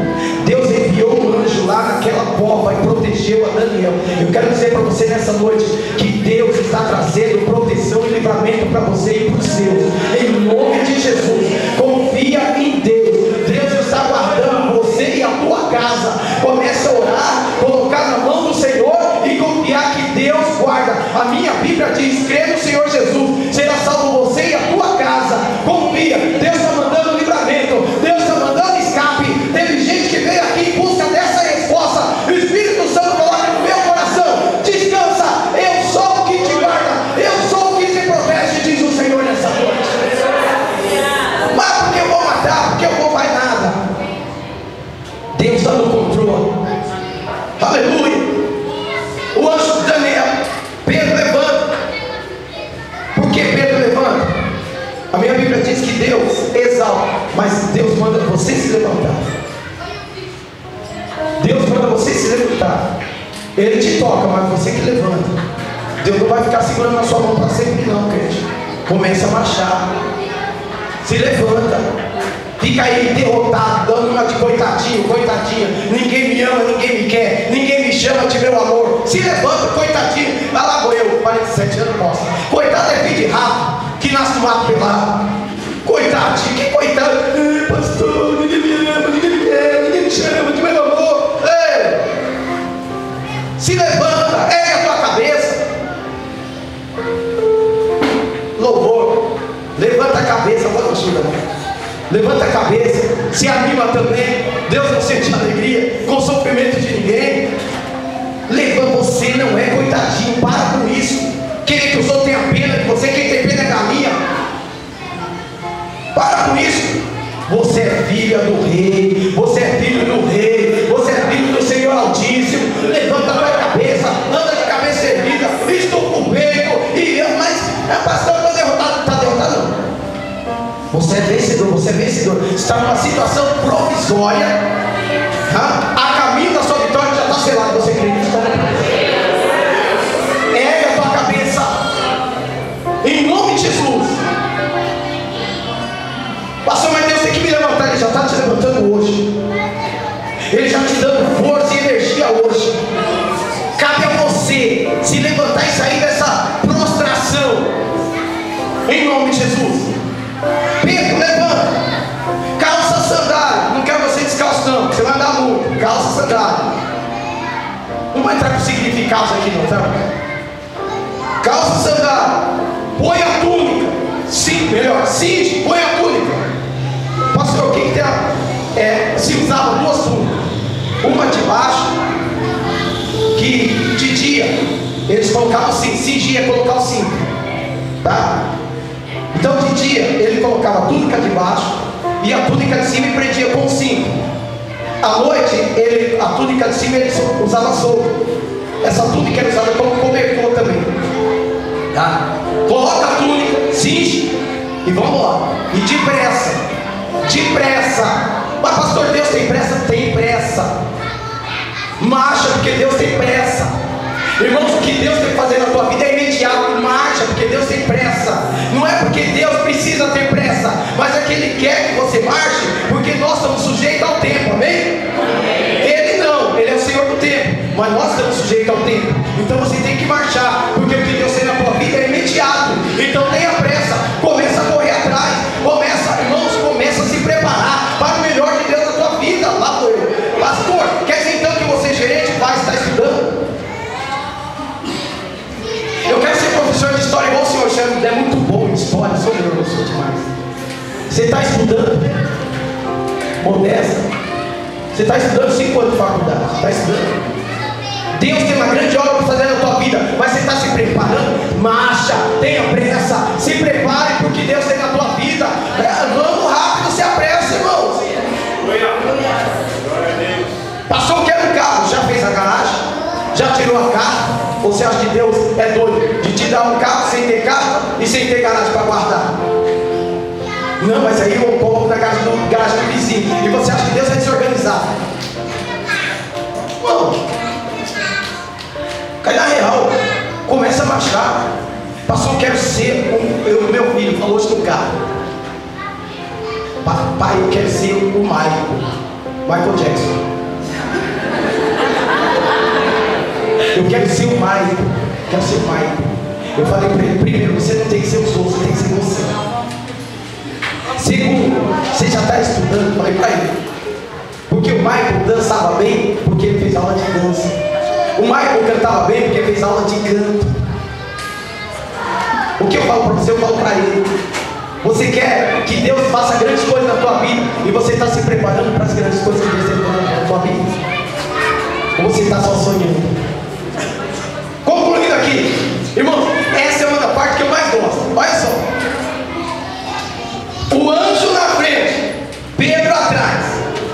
Deus enviou um anjo lá naquela cova e protegeu a Daniel. Eu quero dizer para você nessa noite que Deus está trazendo proteção e livramento para você e para os seus. Em nome de Jesus, confia em Deus. Deus está guardando você e a tua casa. Comece a orar, colocar na mão do Senhor e confiar que Deus guarda. A minha Bíblia diz: crê no Senhor Jesus, será salvo você e a tua casa. Confia, Deus está mandando livramento, Deus está mandando escape. Teve gente que veio aqui em busca dessa resposta. O Espírito Santo coloca no meu coração: descansa, eu sou o que te guarda, eu sou o que te protege, diz o Senhor nessa noite. Mas porque eu vou matar, porque eu vou fazer nada. Deus está no controle. Aleluia. O anjo de Daniel, Pedro levanta. Por que Pedro levanta? A minha Bíblia diz que Deus exalta, mas Deus manda você se levantar. Deus manda você se levantar. Ele te toca, mas você que levanta. Deus não vai ficar segurando na sua mão para sempre não, crente. Começa a marchar. Se levanta. Fica aí derrotado, dando uma de coitadinho, coitadinha. Ninguém me ama, ninguém me quer, ninguém me chama de meu amor. Se levanta, coitadinho. Lá lá vou eu, 47 anos, nossa. Coitado é filho de rato que nasce no mato pelado. Coitadinho, que coitado. Levanta a cabeça, se anima também. Deus não sente alegria com o sofrimento de ninguém. Levanta, você não é coitadinho, para com isso. Querer que os outros tenham pena de você, quem tem pena é galinha. Para com isso. Você é filha do rei, você é filho do rei, você é filho do Senhor Altíssimo. Levanta a tua cabeça, anda de cabeça erguida, estufa o peito, mas pastor, estou derrotado. Está derrotado não. Você é vencedor, você é vencedor. Está numa situação provisória, a caminho da sua vitória já está selado. Você crê nisso? Ergue a tua cabeça, em nome de Jesus. Pastor, mas Deus tem que me levantar. Ele já está te levantando hoje. Ele já te dando força e energia hoje. Cabe a você se levantar e sair dessa prostração, em nome de Jesus. Pedro, levanta. Calça sandália. Não quero você descalço não, você vai andar muito. Calça sandália. Não vai entrar com significados aqui não, tá? Calça sandália. Põe a túnica. Sim, melhor, cinge, põe a túnica. Pastor, o que tem se usava duas túnicas. Uma de baixo, que de dia eles colocavam o cinto. Cingia é colocar o cinto, tá? Então de dia ele colocava a túnica de baixo e a túnica de cima e prendia com o cinto. À noite a túnica de cima ele usava solto. Essa túnica era usada como cobertor também, tá? Coloca a túnica, cinge e vamos lá. E depressa. Mas pastor, Deus tem pressa? Tem pressa. Marcha porque Deus tem pressa. Irmãos, o que Deus tem que fazer na tua vida é imediato. Marcha porque Deus tem pressa. Não é porque Deus precisa ter pressa, mas é que Ele quer que você marche, porque nós estamos sujeitos ao tempo, amém? Ele não, Ele é o Senhor do tempo, mas nós estamos sujeitos ao tempo. Então você tem que marchar, porque o que Deus tem na tua vida é imediato. Então tenha pressa, começa a correr atrás, começa a se preparar para o melhor de Deus na tua vida. Lá foi eu. Pastor, quer dizer então que você, gerente, vai estar estudando? Eu quero ser professor de história igual o senhor Xandro, é muito bom em história, sou demais. Você está estudando? Modesta. Você está estudando 5 anos de faculdade, está estudando. Deus tem uma grande obra para fazer na tua vida, mas você está se preparando? Marcha, tenha pressa, se prepare porque Deus tem na tua vida. Vamos rápido, se apressa, irmãos. Passou, quer um carro, já fez a garagem? Já tirou a carta? Ou você acha que Deus é doido de te dar um carro sem ter carro e sem ter garagem para guardar? Não, mas aí eu coloco na garagem do vizinho. E você acha que Deus é desorganizado? Não. Cai na real. Começa a marchar. Pastor, eu quero ser meu filho falou isso no carro. Pai, eu quero ser o Michael Jackson. Eu quero ser o Michael. Eu falei para ele: primeiro, você não tem que ser os outros, você tem que ser você. Segundo, você já está estudando. Eu falei para ele, porque o Michael dançava bem porque ele fez aula de dança. O Michael cantava bem porque fez aula de canto. O que eu falo para você, eu falo para ele. Você quer que Deus faça grandes coisas na tua vida e você está se preparando para as grandes coisas que Deus tem na tua vida? Ou você está só sonhando? Concluindo aqui, irmãos, essa é uma da parte que eu mais gosto. Olha só. O anjo na frente, Pedro atrás.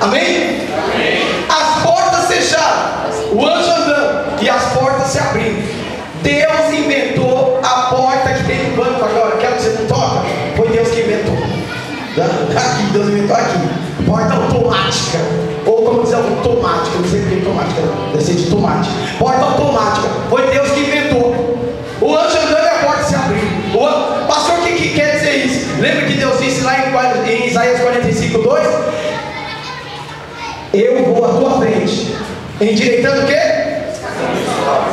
Amém? Amém. As portas fechadas, o anjo andando e as portas se abrindo. Deus inventou a porta que tem no banco agora. Quero que você não toca. Foi Deus que inventou. Aqui, Deus inventou aqui. Porta automática. Ou como dizer, automática. Não sei o que é automática. Deve ser de tomate. Porta automática. Foi Deus que inventou. O anjo andando e a porta se abrindo. Pastor, o que quer dizer isso? Lembra que Deus disse lá em Isaías 45:2? Eu vou à tua frente, endireitando o quê?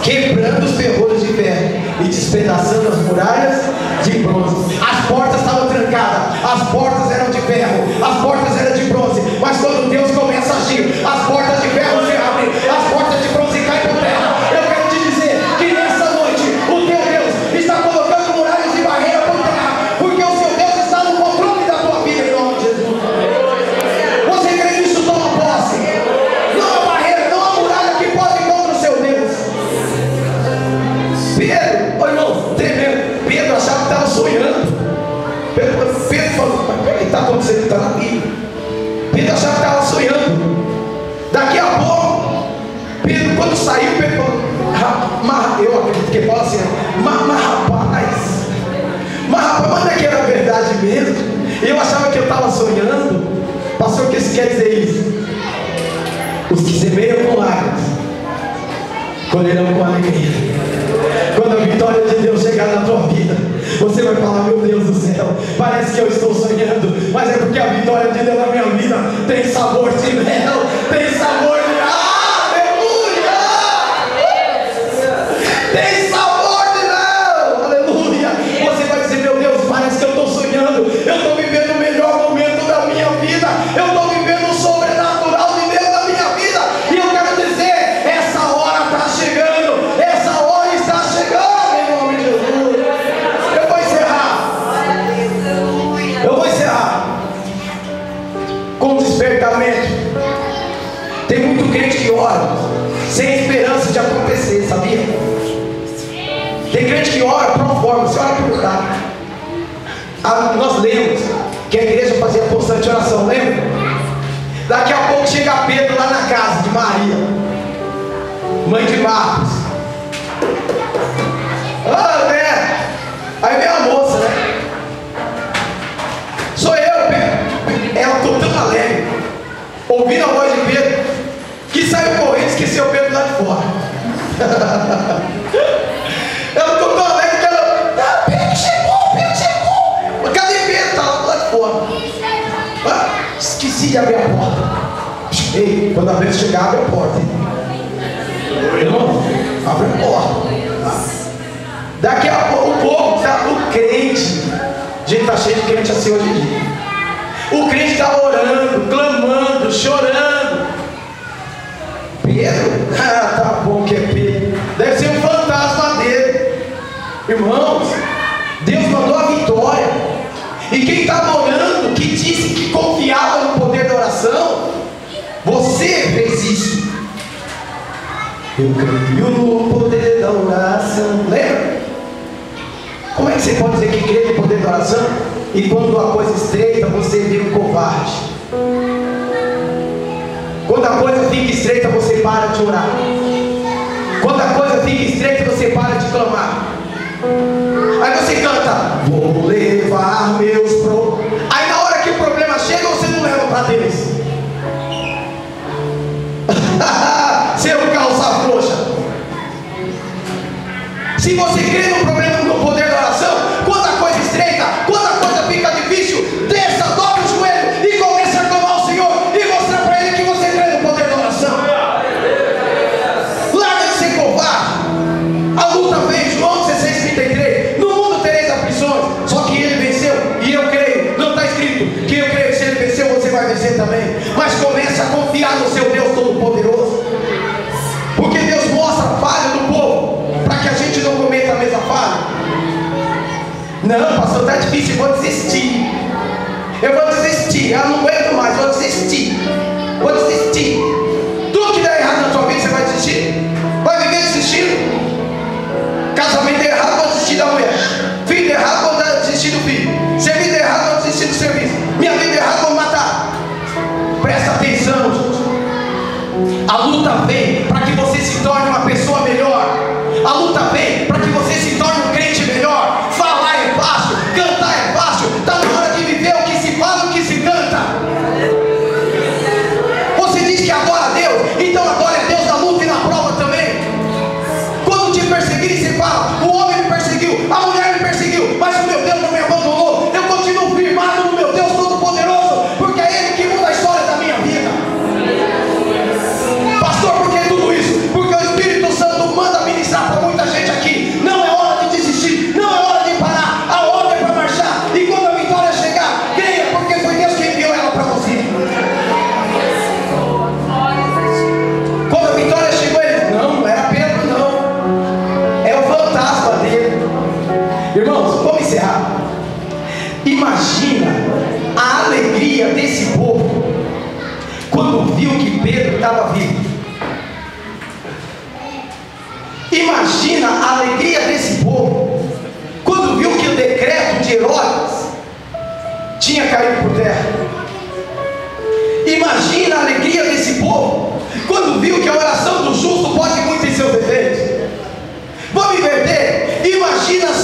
Quebrando os ferrolhos de ferro e despedaçando as muralhas de bronze. As portas estavam trancadas, as portas eram de ferro, as portas eram de bronze. Mas quando Deus começa a agir, as portas de ferro se abrem, as portas de bronze caem por terra. Eu quero te dizer que nessa noite o teu Deus está colocando muralhas de barreira por terra, porque o seu Deus está no controle da tua vida, em nome de Jesus. Pedro achava que estava sonhando. Daqui a pouco, Pedro, quando saiu, Pedro falou, eu acredito que ele fala assim, mas rapaz, não é que era verdade mesmo? Eu achava que eu estava sonhando. Pastor, o que isso quer dizer isso? Os que semeiam com lágrimas colherão com alegria. Quando a vitória de Deus chegar na tua vida, você vai falar, meu Deus do céu, parece que eu estou sonhando, mas é porque a vitória de Deus na minha vida tem sabor de mel, tem sabor de aleluia, tem sabor de mel, aleluia. Você vai dizer, meu Deus, parece que eu estou sonhando, eu estou vivendo o melhor momento da minha vida, eu estou vivendo o sobrenatural de Deus na minha vida, e eu quero dizer, essa hora está chegando, essa hora está chegando, em nome de Jesus. Eu vou encerrar com um despertamento. Tem muito crente que ora sem esperança de acontecer, sabia? Tem crente que ora pro forma, você ora por cá. Nós lemos que a igreja fazia constante oração, lembra? Daqui a pouco chega Pedro lá na casa de Maria, mãe de Marcos. Aí vem a moça, né? Sou eu, Pedro. Ela ficou tão alegre, ouvindo a voz de Pedro, que saiu correndo e esqueceu Pedro lá de fora. Ela ficou tão alegre que ela, Pedro chegou. Cadê Pedro? Tá lá de fora. Esqueci de abrir a porta. Ei, quando a vez chegar, abre a porta. Irmão, abre a porta. Daqui a pouco o povo, o crente, gente, está cheio de crente assim hoje em dia. O crente estava orando, clamando, chorando. Pedro, tá bom que é Pedro, deve ser um fantasma dele. Irmãos, Deus mandou a vitória. E quem estava orando, que disse que confiava no poder da oração, você fez isso. Eu creio no poder da oração. Lembra? Como é que você pode dizer que crê no poder da oração e quando a coisa estreita você vira um covarde? Quando a coisa fica estreita você para de orar. Quando a coisa fica estreita você para de clamar. Aí você canta, vou levar meus problemas. Aí na hora que o problema chega você não leva para Deus. Seu calça frouxa. Se você crê no problema, no poder da oração, quando a coisa estreita, quando a coisa fica difícil, desça, dobra o joelho e comece a clamar ao Senhor e mostrar para Ele que você crê no poder da oração. Larga de ser covarde. A luta vem, João 16:33. No mundo tereis aflições, só que Ele venceu e eu creio. Não está escrito que eu creio que se Ele venceu você vai vencer também. Mas comece a confiar no seu Deus Todo-Poderoso, porque Deus mostra a falha do povo para que a gente não cometa a mesma falha. Não, pastor, está difícil, eu vou desistir. Eu vou desistir, eu não aguento mais, vou desistir. Vou desistir. Tudo que der errado na sua vida, você vai desistir? Vai viver desistindo? Casamento der errado, vou desistir da mulher. Filho der errado, vou desistir do filho. Serviço der errado, vou desistir do serviço. Minha vida der errado, vou matar. Presta atenção, gente. A luta vem para que você se torne uma pessoa melhor. A luta vem para que você se torne um crente melhor. Falar é fácil, cantar é fácil. Está na hora de viver o que se fala e o que se canta. Você diz que adora a Deus, então adora a Deus na luta e na prova também. Quando te perseguirem, você fala, o homem me perseguiu, a mulher me perseguiu, mas o meu Deus não me abandonou. Eu continuo firmado no meu Deus Todo-Poderoso, porque é Ele que muda a história da minha vida. Pastor, por que tudo isso? Porque o Espírito Santo manda ministrar para muita gente aqui. Não é hora de desistir, não é hora de parar. A ordem é para marchar. E quando a vitória chegar, creia, porque foi Deus que enviou ela para você. Quando a vitória chegou, ele não era Pedro, não. É o fantasma dele. Irmãos, vamos encerrar. Imagina a alegria desse povo quando viu que Pedro estava vivo. Imagina a alegria desse povo quando viu que o decreto de Herodes tinha caído por terra. Imagina a alegria desse povo quando viu que a oração do justo pode muito em seus efeitos. Vamos inverter. Imagina a